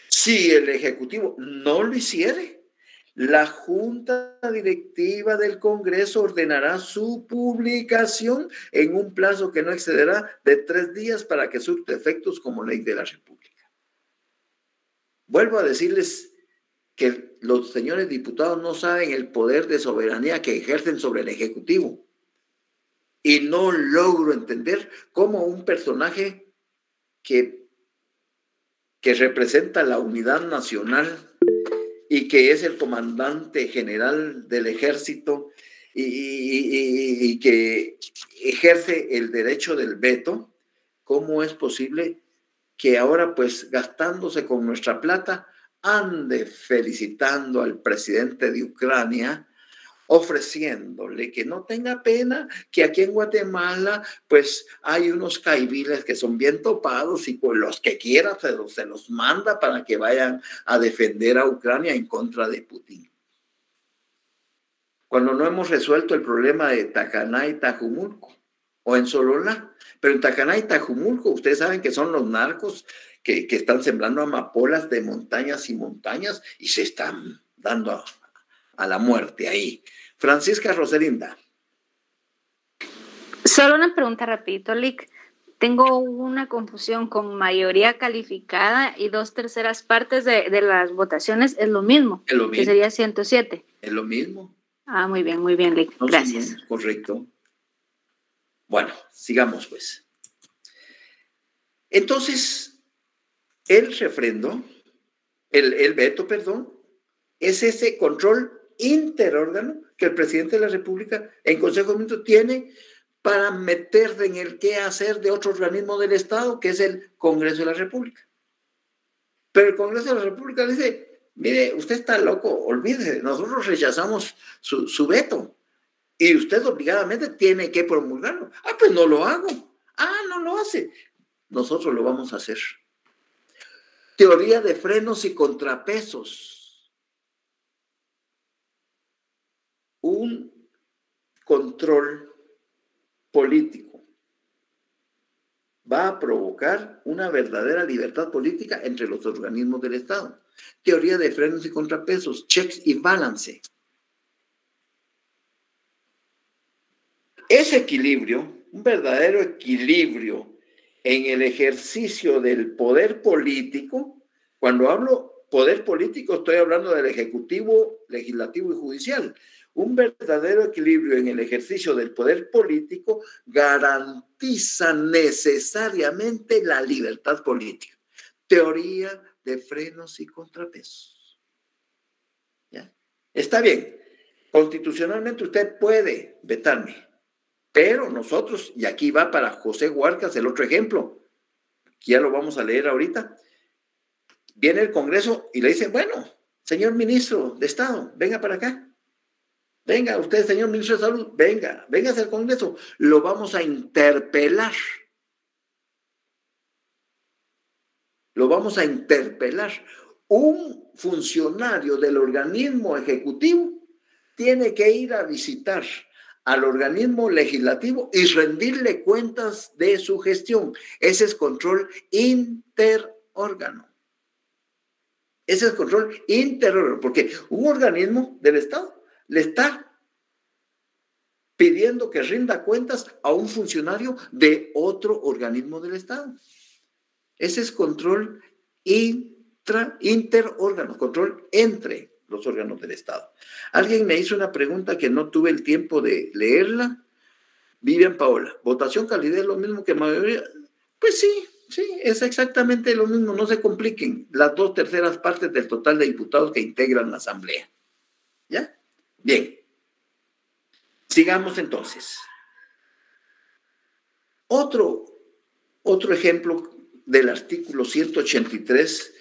si el Ejecutivo no lo hiciere, la Junta Directiva del Congreso ordenará su publicación en un plazo que no excederá de 3 días para que surta efectos como ley de la República. Vuelvo a decirles que los señores diputados no saben el poder de soberanía que ejercen sobre el Ejecutivo. Y no logro entender cómo un personaje que representa la unidad nacional y que es el comandante general del ejército y que ejerce el derecho del veto, ¿cómo es posible que ahora, pues, gastándose con nuestra plata, ande felicitando al presidente de Ucrania ofreciéndole que no tenga pena, que aquí en Guatemala pues hay unos caibiles que son bien topados y con los que quiera se los manda para que vayan a defender a Ucrania en contra de Putin. Cuando no hemos resuelto el problema de Tacaná y Tajumulco, o en Sololá, pero en Tacaná y Tajumulco, ustedes saben que son los narcos que están sembrando amapolas de montañas y montañas y se están dando a la muerte ahí. Francisca Roselinda. Solo una pregunta rapidito, Lick. Tengo una confusión con mayoría calificada y 2/3 partes de las votaciones. ¿Es lo mismo? Es lo mismo. Que sería 107. Es lo mismo. Ah, muy bien, Lick. No, gracias. sí, correcto. Bueno, sigamos pues. Entonces, el refrendo, el veto, perdón, es ese control interórgano que el presidente de la República en Consejo de Ministros tiene para meter en el qué hacer de otro organismo del Estado, que es el Congreso de la República. Pero el Congreso de la República le dice, mire, usted está loco, olvídese, nosotros rechazamos su veto y usted obligadamente tiene que promulgarlo. Ah, pues no lo hago. Ah, no lo hace. Nosotros lo vamos a hacer. Teoría de frenos y contrapesos. Un control político va a provocar una verdadera libertad política entre los organismos del Estado. Teoría de frenos y contrapesos, checks y balance. Ese equilibrio, un verdadero equilibrio en el ejercicio del poder político, cuando hablo poder político estoy hablando del ejecutivo, legislativo y judicial. Un verdadero equilibrio en el ejercicio del poder político garantiza necesariamente la libertad política. Teoría de frenos y contrapesos. ¿Ya? Está bien. Constitucionalmente usted puede vetarme, pero nosotros, y aquí va para José Huarcas el otro ejemplo, que ya lo vamos a leer ahorita, viene el Congreso y le dice, bueno, señor ministro de Estado, venga para acá. Venga, usted, señor ministro de Salud, venga hacia el Congreso. Lo vamos a interpelar. Lo vamos a interpelar. Un funcionario del organismo ejecutivo tiene que ir a visitar al organismo legislativo y rendirle cuentas de su gestión. Ese es control interórgano. Ese es control interórgano, porque un organismo del Estado le está pidiendo que rinda cuentas a un funcionario de otro organismo del Estado. Ese es control interórgano, control entre los órganos del Estado. Alguien me hizo una pregunta que no tuve el tiempo de leerla. Vivian Paola, ¿votación calidad es lo mismo que mayoría? Pues sí, es exactamente lo mismo, no se compliquen. Las 2/3 partes del total de diputados que integran la Asamblea. ¿Ya? Bien. Sigamos entonces. Otro ejemplo del artículo 183.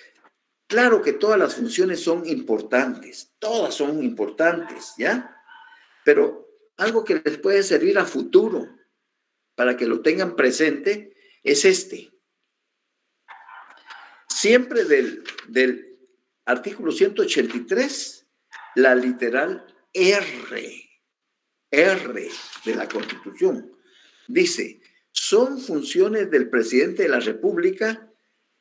Claro que todas las funciones son importantes, todas son importantes, ¿ya? Pero algo que les puede servir a futuro para que lo tengan presente es este. Siempre del artículo 183, la literal R de la Constitución dice, son funciones del presidente de la República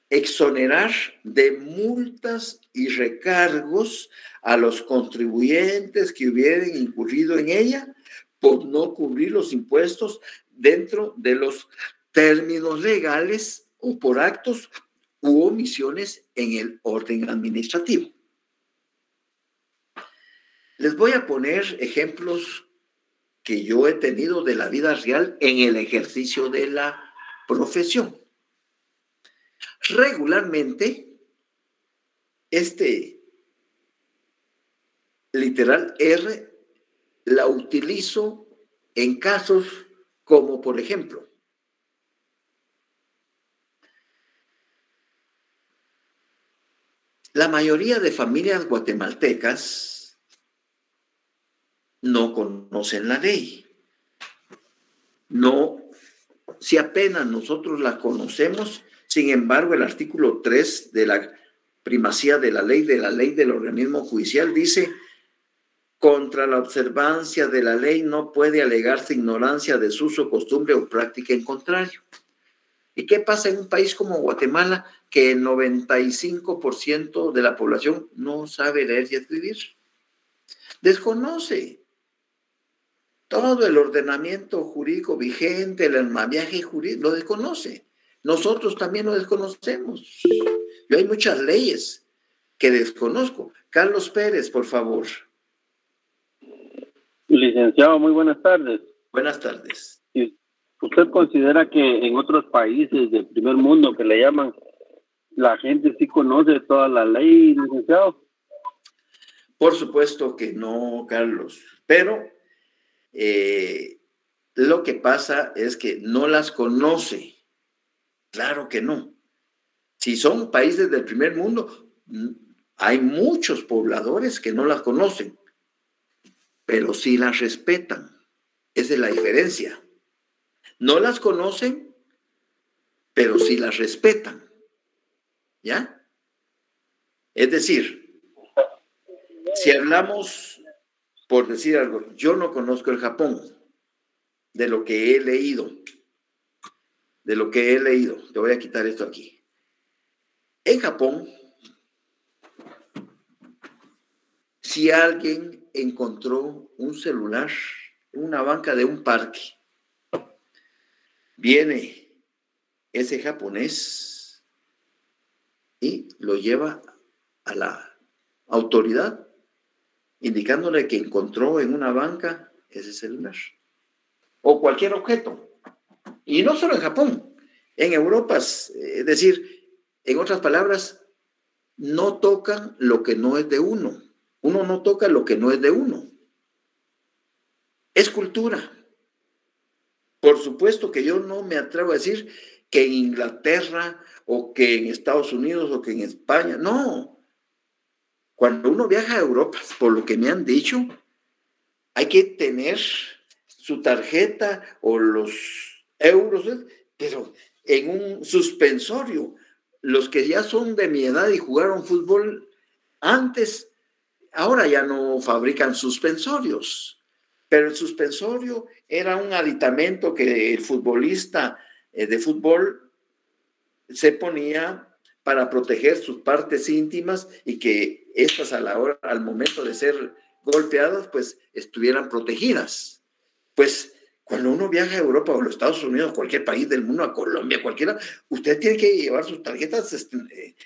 exonerar de multas y recargos a los contribuyentes que hubieran incurrido en ella por no cubrir los impuestos dentro de los términos legales o por actos u omisiones en el orden administrativo. Les voy a poner ejemplos que yo he tenido de la vida real en el ejercicio de la profesión. Regularmente, literal R la utilizo en casos como, por ejemplo, la mayoría de familias guatemaltecas no conocen la ley. No, si apenas nosotros la conocemos, sin embargo, el artículo 3 de la primacía de la ley del organismo judicial dice: contra la observancia de la ley no puede alegarse ignorancia, desuso, costumbre o práctica en contrario. ¿Y qué pasa en un país como Guatemala, que el 95% de la población no sabe leer y escribir? Desconoce todo el ordenamiento jurídico vigente, el andamiaje jurídico, lo desconoce. Nosotros también lo desconocemos. Yo hay muchas leyes que desconozco. Carlos Pérez, por favor. Licenciado, muy buenas tardes. Buenas tardes. ¿Usted considera que en otros países del primer mundo que le llaman, la gente sí conoce toda la ley, licenciado? Por supuesto que no, Carlos, pero lo que pasa es que no las conoce. Claro que no. Si son países del primer mundo, hay muchos pobladores que no las conocen, pero sí las respetan. Esa es la diferencia. No las conocen, pero sí las respetan. ¿Ya? Es decir, si hablamos, por decir algo, yo no conozco el Japón, de lo que he leído. Te voy a quitar esto aquí. En Japón, si alguien encontró un celular en una banca de un parque, viene ese japonés y lo lleva a la autoridad, indicándole que encontró en una banca ese celular o cualquier objeto. Y no solo en Japón, en Europa, es decir, en otras palabras, no tocan lo que no es de uno. Uno no toca lo que no es de uno. Es cultura. Por supuesto que yo no me atrevo a decir que en Inglaterra o que en Estados Unidos o que en España. No. Cuando uno viaja a Europa, por lo que me han dicho, hay que tener su tarjeta o los euros, pero en un suspensorio. Los que ya son de mi edad y jugaron fútbol antes, ahora ya no fabrican suspensorios, pero el suspensorio era un aditamento que el futbolista de fútbol se ponía para proteger sus partes íntimas y que estas al momento de ser golpeadas, pues estuvieran protegidas. Pues cuando uno viaja a Europa o a los Estados Unidos, cualquier país del mundo, a Colombia, cualquiera, usted tiene que llevar sus tarjetas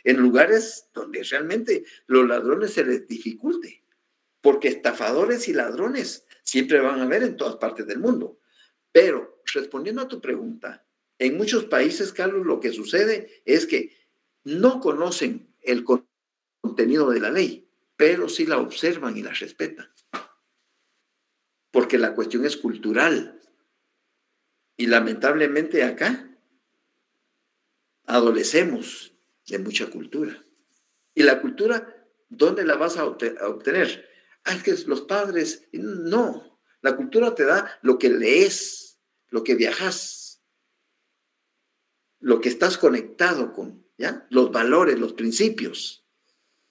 en lugares donde realmente los ladrones se les dificulte, porque estafadores y ladrones siempre van a haber en todas partes del mundo. Pero, respondiendo a tu pregunta, en muchos países, Carlos, lo que sucede es que no conocen el contenido de la ley, pero sí la observan y la respetan. Porque la cuestión es cultural. Y lamentablemente acá adolecemos de mucha cultura. Y la cultura, ¿dónde la vas a obtener? Es que los padres, no. La cultura te da lo que lees, lo que viajas, lo que estás conectado con, ¿ya? Los valores, los principios.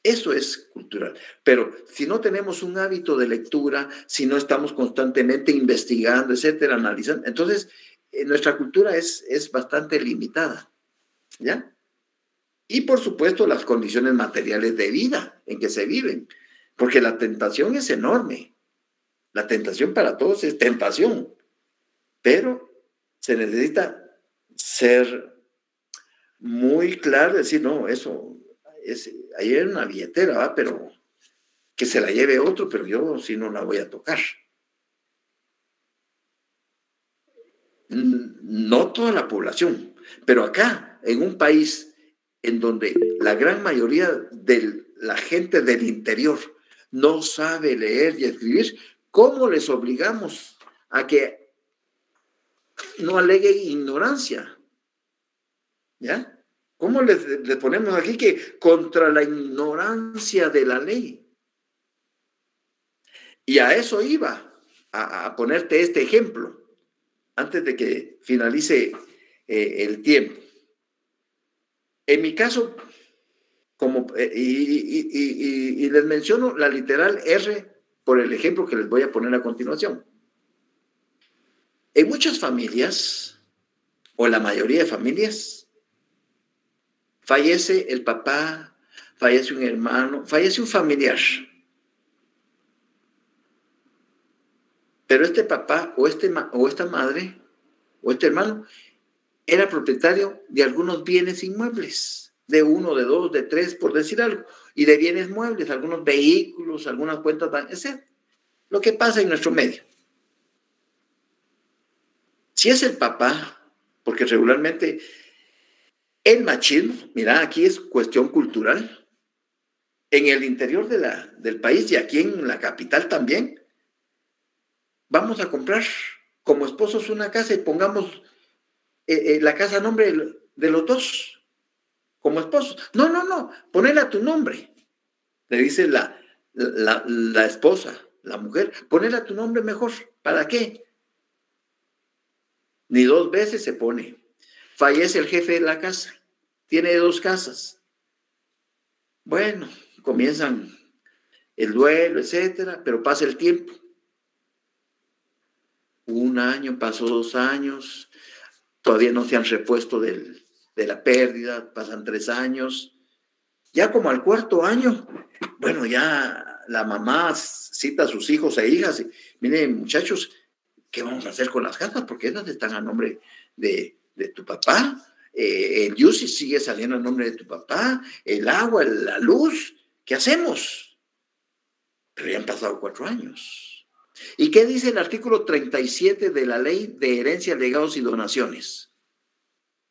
Eso es cultural. Pero si no tenemos un hábito de lectura, si no estamos constantemente investigando, etcétera, analizando, entonces nuestra cultura es bastante limitada, ¿ya? Y por supuesto las condiciones materiales de vida en que se viven, porque la tentación es enorme. La tentación para todos es tentación, pero se necesita ser muy claro, decir, no, eso es, ahí hay una billetera, ¿va? Pero que se la lleve otro, pero yo sí no la voy a tocar. No toda la población, pero acá, en un país en donde la gran mayoría de la gente del interior no sabe leer y escribir, ¿cómo les obligamos a que no aleguen ignorancia? ¿Ya? ¿Cómo les ponemos aquí que contra la ignorancia de la ley? Y a eso iba. a ponerte este ejemplo antes de que finalice el tiempo. En mi caso, y les menciono la literal R por el ejemplo que les voy a poner a continuación. En muchas familias, o la mayoría de familias, fallece el papá, fallece un hermano, fallece un familiar. Pero este papá o esta madre o este hermano era propietario de algunos bienes inmuebles, de 1, de 2, de 3, por decir algo, y de bienes muebles, algunos vehículos, algunas cuentas, etc. Lo que pasa en nuestro medio. Si es el papá, porque regularmente el machismo, mira, aquí es cuestión cultural, en el interior del país y aquí en la capital también, vamos a comprar como esposos una casa y pongamos la casa a nombre de los dos, como esposos. No, ponela a tu nombre, le dice la esposa, la mujer, ponela a tu nombre mejor. ¿Para qué? Ni 2 veces se pone. Fallece el jefe de la casa, tiene 2 casas. Bueno, comienzan el duelo, etcétera, pero pasa el tiempo. 1 año, pasó 2 años, todavía no se han repuesto de la pérdida, pasan 3 años. Ya como al 4.º año, bueno, ya la mamá cita a sus hijos e hijas y, miren, muchachos, ¿qué vamos a hacer con las casas? Porque esas están a nombre de tu papá. El UCI sigue saliendo a nombre de tu papá. El agua, la luz. ¿Qué hacemos? Pero ya han pasado 4 años. ¿Y qué dice el artículo 37 de la Ley de Herencia, Legados y Donaciones?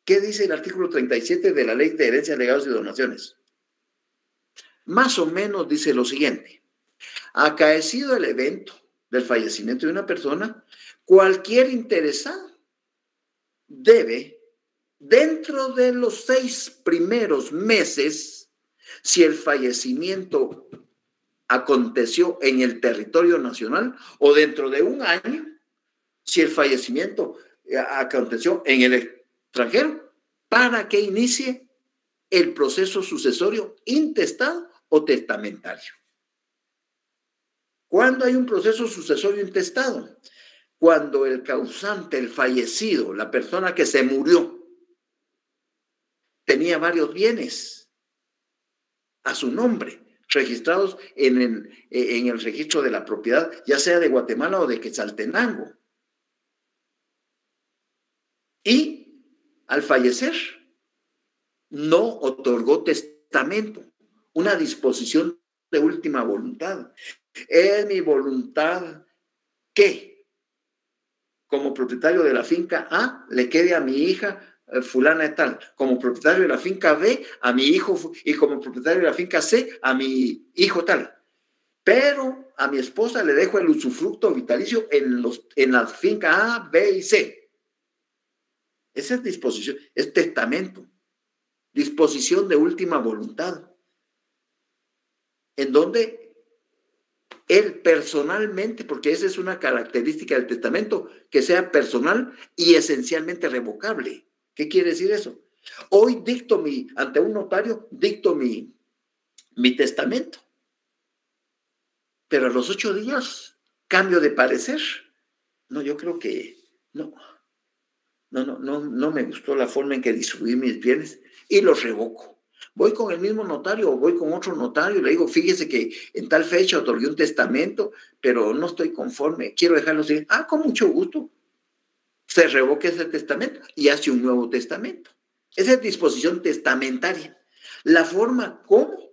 ¿Qué dice el artículo 37 de la Ley de Herencia, Legados y Donaciones? Más o menos dice lo siguiente. Acaecido el evento del fallecimiento de una persona, cualquier interesado debe, dentro de los 6 primeros meses, si el fallecimiento aconteció en el territorio nacional, o dentro de 1 año, si el fallecimiento aconteció en el extranjero, para que inicie el proceso sucesorio intestado o testamentario. ¿Cuándo hay un proceso sucesorio intestado? Cuando el causante, el fallecido, la persona que se murió, tenía varios bienes a su nombre, registrados en el registro de la propiedad, ya sea de Guatemala o de Quetzaltenango. Y al fallecer, no otorgó testamento, una disposición de última voluntad. Es mi voluntad que, como propietario de la finca A, le quede a mi hija fulana de tal, como propietario de la finca B, a mi hijo, y como propietario de la finca C, a mi hijo tal. Pero a mi esposa le dejo el usufructo vitalicio en la finca A, B y C. Esa es disposición, es testamento, disposición de última voluntad, en donde él personalmente, porque esa es una característica del testamento, que sea personal y esencialmente revocable. ¿Qué quiere decir eso? Hoy ante un notario, dicto mi testamento, pero a los 8 días cambio de parecer. No, yo creo que no me gustó la forma en que distribuí mis bienes y los revoco. Voy con el mismo notario o voy con otro notario y le digo, fíjese que en tal fecha otorgué un testamento, pero no estoy conforme, quiero dejarlo seguir. Ah, con mucho gusto. Se revoca ese testamento y hace un nuevo testamento. Esa es disposición testamentaria. La forma como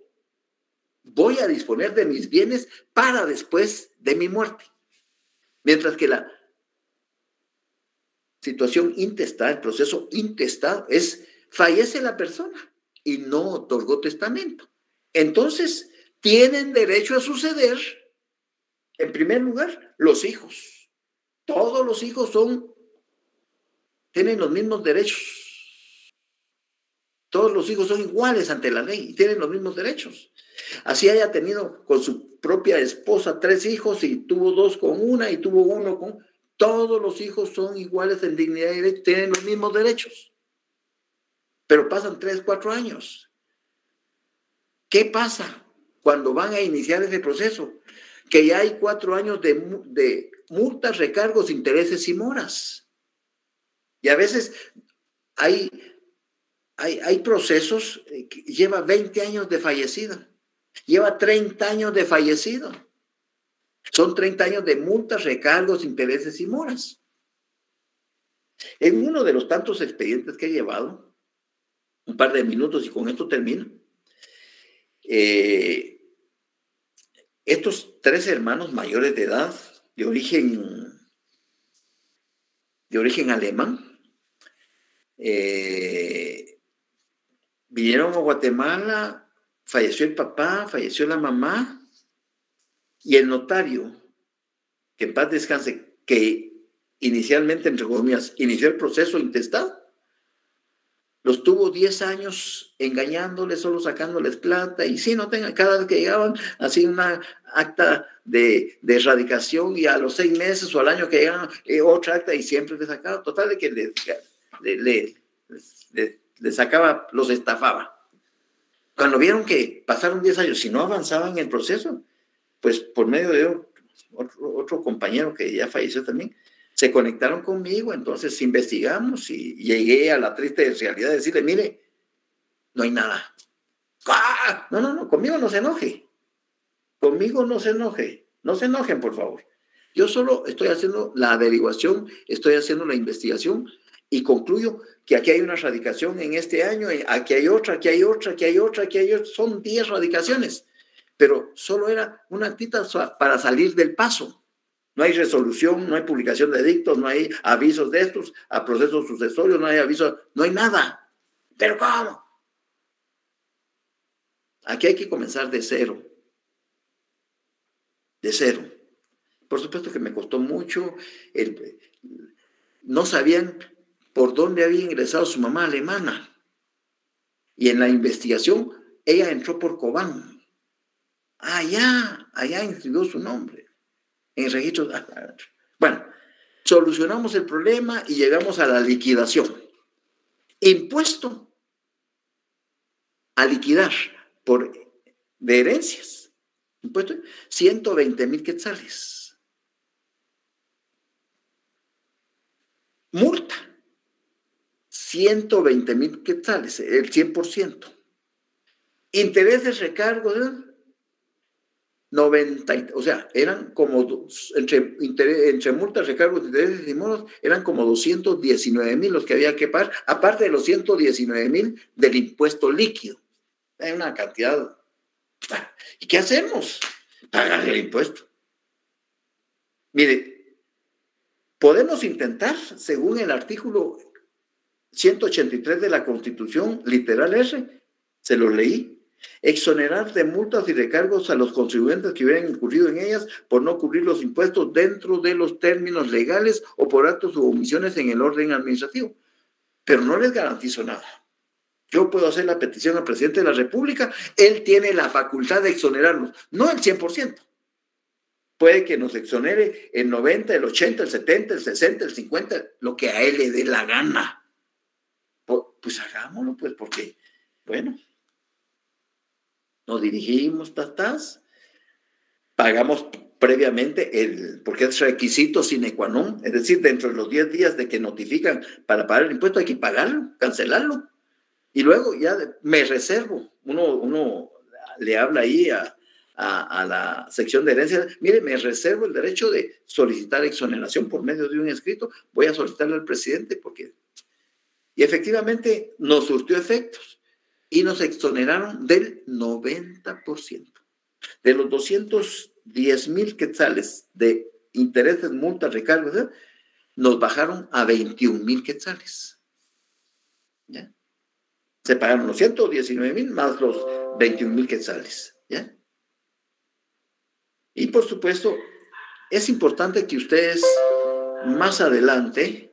voy a disponer de mis bienes para después de mi muerte. Mientras que la situación intestada, el proceso intestado, es fallece la persona y no otorgó testamento. Entonces, tienen derecho a suceder, en primer lugar, los hijos. Todos los hijos tienen los mismos derechos. Todos los hijos son iguales ante la ley y tienen los mismos derechos. Así haya tenido con su propia esposa 3 hijos y tuvo 2 con una y tuvo 1 con... Todos los hijos son iguales en dignidad y derechos, tienen los mismos derechos. Pero pasan 3, 4 años. ¿Qué pasa cuando van a iniciar ese proceso? Que ya hay 4 años de multas, recargos, intereses y moras. Y a veces hay procesos que lleva 20 años de fallecido, lleva 30 años de fallecido. Son 30 años de multas, recargos, intereses y moras. En uno de los tantos expedientes que he llevado, un par de minutos y con esto termino, estos 3 hermanos mayores de edad, de origen alemán, vinieron a Guatemala, falleció el papá, falleció la mamá, y el notario, que en paz descanse, que inicialmente, entre comillas, inició el proceso intestado, los tuvo 10 años engañándoles, solo sacándoles plata, y sí, cada vez que llegaban, hacían una acta de erradicación, y a los 6 meses o al año que llegaban, otra acta, y siempre les sacaba, total de que les sacaba, los estafaba. Cuando vieron que pasaron 10 años y no avanzaban en el proceso, pues por medio de otro compañero que ya falleció también, se conectaron conmigo, entonces investigamos y llegué a la triste realidad de decirle, mire, no hay nada. ¡Ah! No, conmigo no se enoje. Conmigo no se enoje. No se enojen, por favor. Yo solo estoy haciendo la averiguación, estoy haciendo la investigación y concluyo que aquí hay una radicación en este año, aquí hay otra, aquí hay otra, aquí hay otra, aquí hay otra. Son 10 radicaciones. Pero solo era una actita para salir del paso. No hay resolución, no hay publicación de edictos, no hay avisos de estos a procesos sucesorios, no hay avisos, no hay nada. ¿Pero cómo? Aquí hay que comenzar de cero. De cero. Por supuesto que me costó mucho. No sabían por dónde había ingresado su mamá alemana. Y en la investigación, ella entró por Cobán. Allá inscribió su nombre en el registro. Bueno, solucionamos el problema y llegamos a la liquidación. Impuesto a liquidar de herencias. Impuesto 120,000 quetzales. Multa 120,000 quetzales, el 100%. Intereses, recargos, 90, o sea, eran como, entre multas, recargos, intereses y moros, eran como 219,000 los que había que pagar, aparte de los 119,000 del impuesto líquido. Hay una cantidad. ¿Y qué hacemos? Pagar el impuesto. Mire, podemos intentar, según el artículo 183 de la Constitución, literal R, se lo leí, exonerar de multas y recargos a los contribuyentes que hubieran incurrido en ellas por no cubrir los impuestos dentro de los términos legales o por actos u omisiones en el orden administrativo. Pero no les garantizo nada. Yo puedo hacer la petición al presidente de la República, él tiene la facultad de exonerarnos, no el 100%. Puede que nos exonere el 90, el 80, el 70, el 60, el 50, lo que a él le dé la gana. Pues hagámoslo, pues, porque, bueno, nos dirigimos, pagamos previamente, porque es requisito sine qua non, es decir, dentro de los 10 días de que notifican para pagar el impuesto hay que pagarlo, cancelarlo. Y luego ya me reservo, uno le habla ahí a la sección de herencia, mire, me reservo el derecho de solicitar exoneración por medio de un escrito, voy a solicitarle al presidente porque... Y efectivamente nos surtió efectos y nos exoneraron del 90%. De los 210,000 quetzales de intereses, multas, recargos, nos bajaron a 21,000 quetzales. ¿Ya? Se pagaron los 119,000 más los 21,000 quetzales. ¿Ya? Y por supuesto, es importante que ustedes más adelante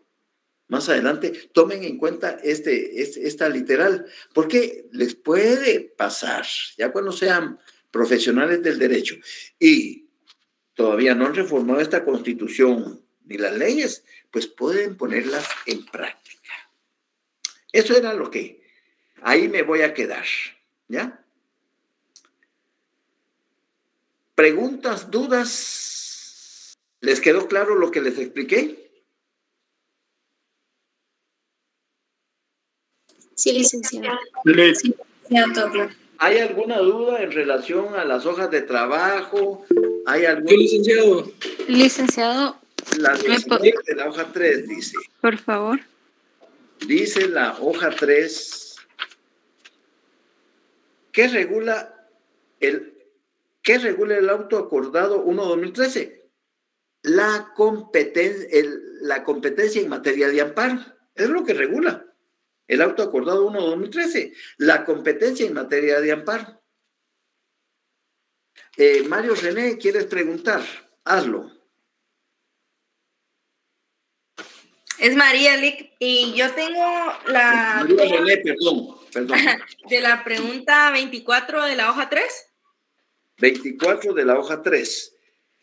más adelante, tomen en cuenta esta literal, porque les puede pasar, ya cuando sean profesionales del derecho y todavía no han reformado esta Constitución ni las leyes, pues pueden ponerlas en práctica. Eso era lo que, ahí me voy a quedar, ¿ya? ¿Preguntas, dudas? ¿Les quedó claro lo que les expliqué? Sí, licenciada. Sí, ya todo claro. ¿Hay alguna duda en relación a las hojas de trabajo? ¿Hay algún... ¿Qué, licenciado? Licenciado, La 19 de la hoja 3 dice. por favor. Dice la hoja 3, ¿qué regula el auto acordado 1/2013? La competencia en materia de amparo. Es lo que regula el auto acordado 1/2013. La competencia en materia de amparo. Mario René, ¿quieres preguntar? Hazlo. Es María Lic, y yo tengo la... María René, perdón. De la pregunta 24 de la hoja 3. 24 de la hoja 3.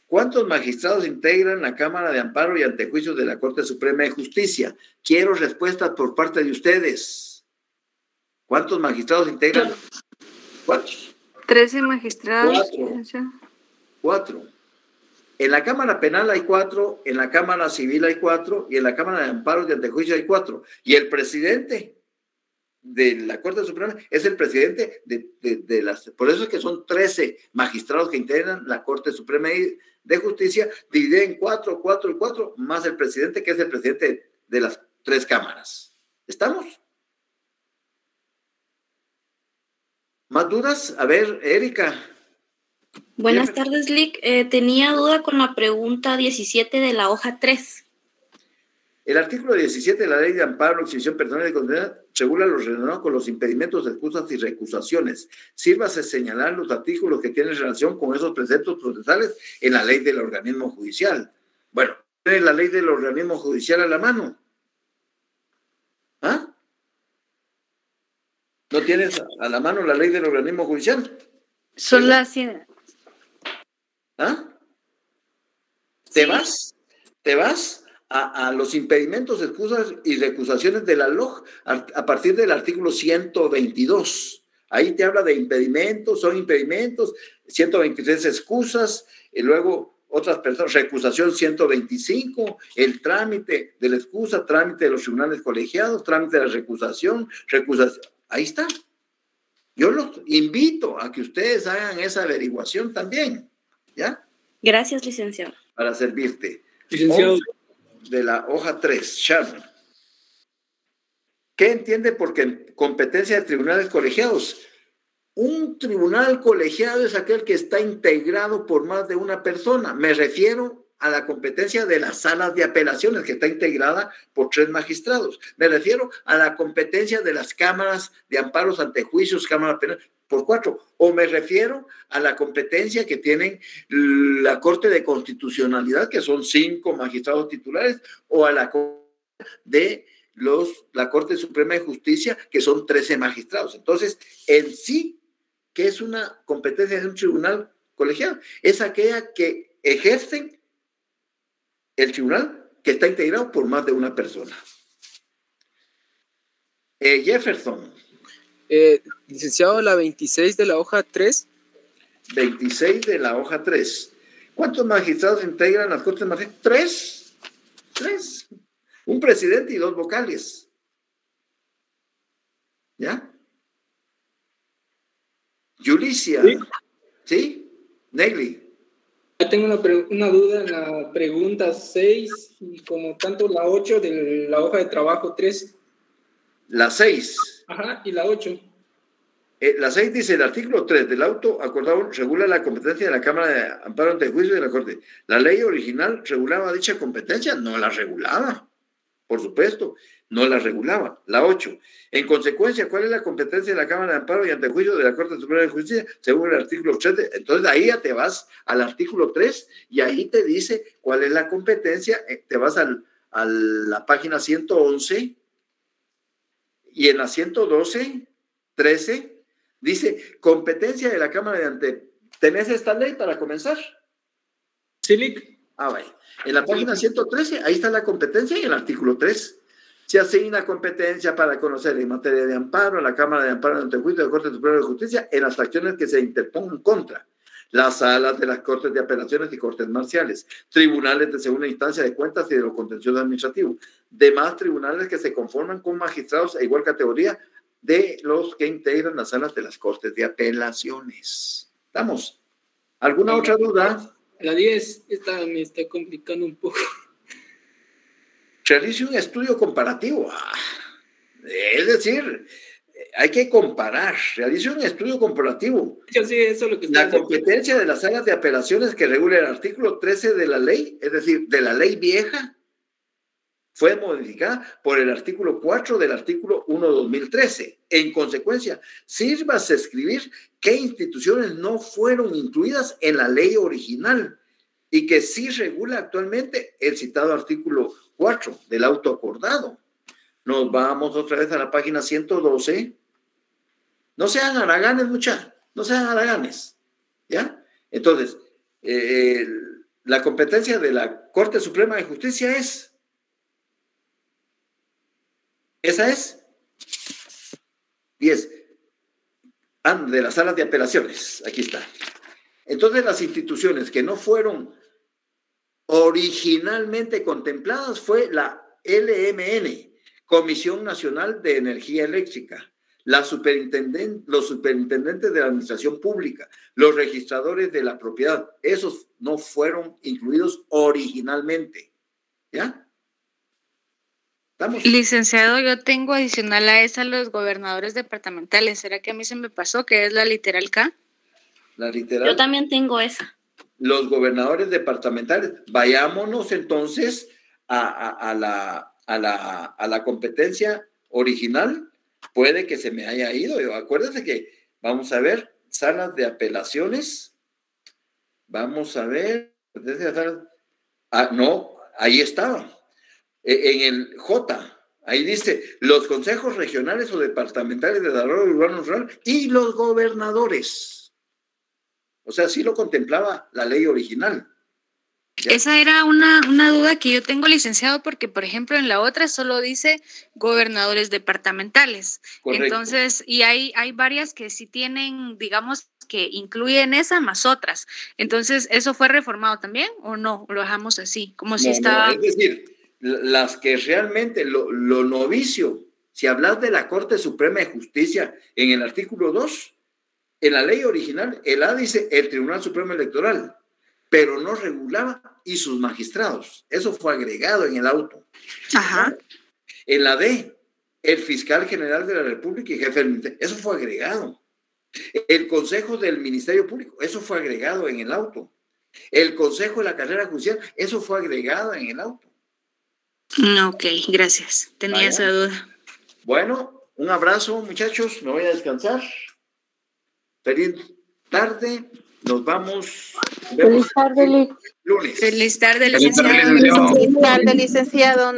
¿Cuántos magistrados integran la Cámara de Amparo y Antejuicios de la Corte Suprema de Justicia? Quiero respuestas por parte de ustedes. ¿Cuántos magistrados integran? ¿Cuántos? 13 magistrados. 4. En la Cámara Penal hay 4, en la Cámara Civil hay 4 y en la Cámara de Amparo y Antejuicios hay 4. Y el presidente de la Corte Suprema es el presidente de las... Por eso es que son 13 magistrados que integran la Corte Suprema de Justicia, dividida en 4, 4 y 4, más el presidente, que es el presidente de las 3 cámaras. ¿Estamos? ¿Más dudas? A ver, Erika. Buenas tardes, Lic. Tenía duda con la pregunta 17 de la hoja 3. El artículo 17 de la Ley de Amparo, Exhibición Personal y Condena regula lo relacionado con los impedimentos, excusas y recusaciones. Sírvase señalar los artículos que tienen relación con esos preceptos procesales en la ley del organismo judicial. Bueno, ¿tienes la ley del organismo judicial a la mano? ¿Ah? ¿No tienes a la mano la ley del organismo judicial? Son las... ¿Ah? ¿Te vas a los impedimentos, excusas y recusaciones de la LOG a partir del artículo 122? Ahí te habla de impedimentos, son impedimentos, 123 excusas, y luego otras personas, recusación 125, el trámite de la excusa, trámite de los tribunales colegiados, trámite de la recusación, ahí está. Yo los invito a que ustedes hagan esa averiguación también, ¿ya? Gracias, licenciado. Para servirte. Licenciado. De la hoja 3, Sharon. ¿Qué entiende por competencia de tribunales colegiados? Un tribunal colegiado es aquel que está integrado por más de una persona. Me refiero a la competencia de las salas de apelaciones, que está integrada por 3 magistrados. Me refiero a la competencia de las cámaras de amparos, antejuicios, cámara penal, por 4. O me refiero a la competencia que tienen la Corte de Constitucionalidad, que son 5 magistrados titulares, o a la de la Corte Suprema de Justicia, que son 13 magistrados. Entonces, en sí, ¿qué es una competencia de un tribunal colegiado? Es aquella que ejercen el tribunal que está integrado por más de una persona. Jefferson. Licenciado, la 26 de la hoja 3. 26 de la hoja 3. ¿Cuántos magistrados integran las Cortes Magistradas? 3. Un presidente y 2 vocales. ¿Ya? Yulicia. ¿Sí? Negli. Tengo una duda en la pregunta 6 y como tanto la 8 de la hoja de trabajo 3. La 6. Ajá, y la 8. La 6 dice, el artículo 3 del auto acordado regula la competencia de la Cámara de Amparo ante Juicio y de la Corte. ¿La ley original regulaba dicha competencia? No la regulaba, por supuesto, no la regulaba. La 8. En consecuencia, ¿cuál es la competencia de la Cámara de Amparo y Antejuicio de la Corte Suprema de Justicia? Según el artículo 3. Entonces, ahí ya te vas al artículo 3 y ahí te dice cuál es la competencia. Te vas al a la página 111 y en la 112, 13, dice competencia de la Cámara de Ante. ¿Tenés esta ley para comenzar? Sí, Lic. Vaya. En la página 113, ahí está la competencia en el artículo 3. Se asigna competencia para conocer en materia de amparo a la Cámara de Amparo ante el juicio de la Corte Suprema de Justicia en las acciones que se interpongan contra las salas de las Cortes de Apelaciones y Cortes Marciales, tribunales de segunda instancia de cuentas y de lo contencioso administrativo, demás tribunales que se conforman con magistrados a igual categoría de los que integran las salas de las Cortes de Apelaciones. ¿Estamos? ¿Alguna otra duda? La 10, esta me está complicando un poco. Realice un estudio comparativo. Es decir, hay que comparar. Realice un estudio comparativo. Yo sí, eso es lo que la competencia de las salas de apelaciones que regula el artículo 13 de la ley, es decir, de la ley vieja, fue modificada por el artículo 4 del artículo 1/2013. En consecuencia, sírvase escribir qué instituciones no fueron incluidas en la ley original y que sí regula actualmente el citado artículo 4 del auto acordado. Nos vamos otra vez a la página 112. No sean haraganes, muchachos, no sean haraganes, ¿ya? Entonces, la competencia de la Corte Suprema de Justicia es... Esa es 10 de las salas de apelaciones. Aquí está. Entonces, las instituciones que no fueron originalmente contempladas fue la LMN, Comisión Nacional de Energía Eléctrica, los superintendentes de la Administración Pública, los registradores de la propiedad. Esos no fueron incluidos originalmente. ¿Ya? ¿Estamos? Licenciado, yo tengo adicional a esa los gobernadores departamentales. ¿Será que a mí se me pasó que es la literal K? La literal. Yo también tengo esa. Los gobernadores departamentales. Vayámonos entonces a la competencia original. Puede que se me haya ido. Acuérdense que vamos a ver salas de apelaciones. Vamos a ver. No, ahí estaba. En el J, ahí dice los consejos regionales o departamentales de desarrollo urbano rural y los gobernadores. O sea, sí lo contemplaba la ley original. ¿Ya? Esa era una duda que yo tengo, licenciado, porque, por ejemplo, en la otra solo dice gobernadores departamentales. Correcto. Entonces, y hay varias que sí tienen, digamos, que incluyen esa más otras. Entonces, ¿eso fue reformado también o no? ¿Lo dejamos así? Como si estaba... No, es decir, las que realmente lo novicio, si hablas de la Corte Suprema de Justicia en el artículo 2, en la ley original, el A dice el Tribunal Supremo Electoral, pero no regulaba y sus magistrados. Eso fue agregado en el auto. Ajá. En la D, el Fiscal General de la República y jefe del Ministerio. Eso fue agregado. El Consejo del Ministerio Público. Eso fue agregado en el auto. El Consejo de la Carrera Judicial. Eso fue agregado en el auto. Ok, gracias. Tenía esa duda. Bueno, un abrazo, muchachos. Me voy a descansar. Feliz tarde. Nos vamos. Feliz tarde, Lic. Lunes. Feliz tarde, licenciado. Feliz tarde, licenciado.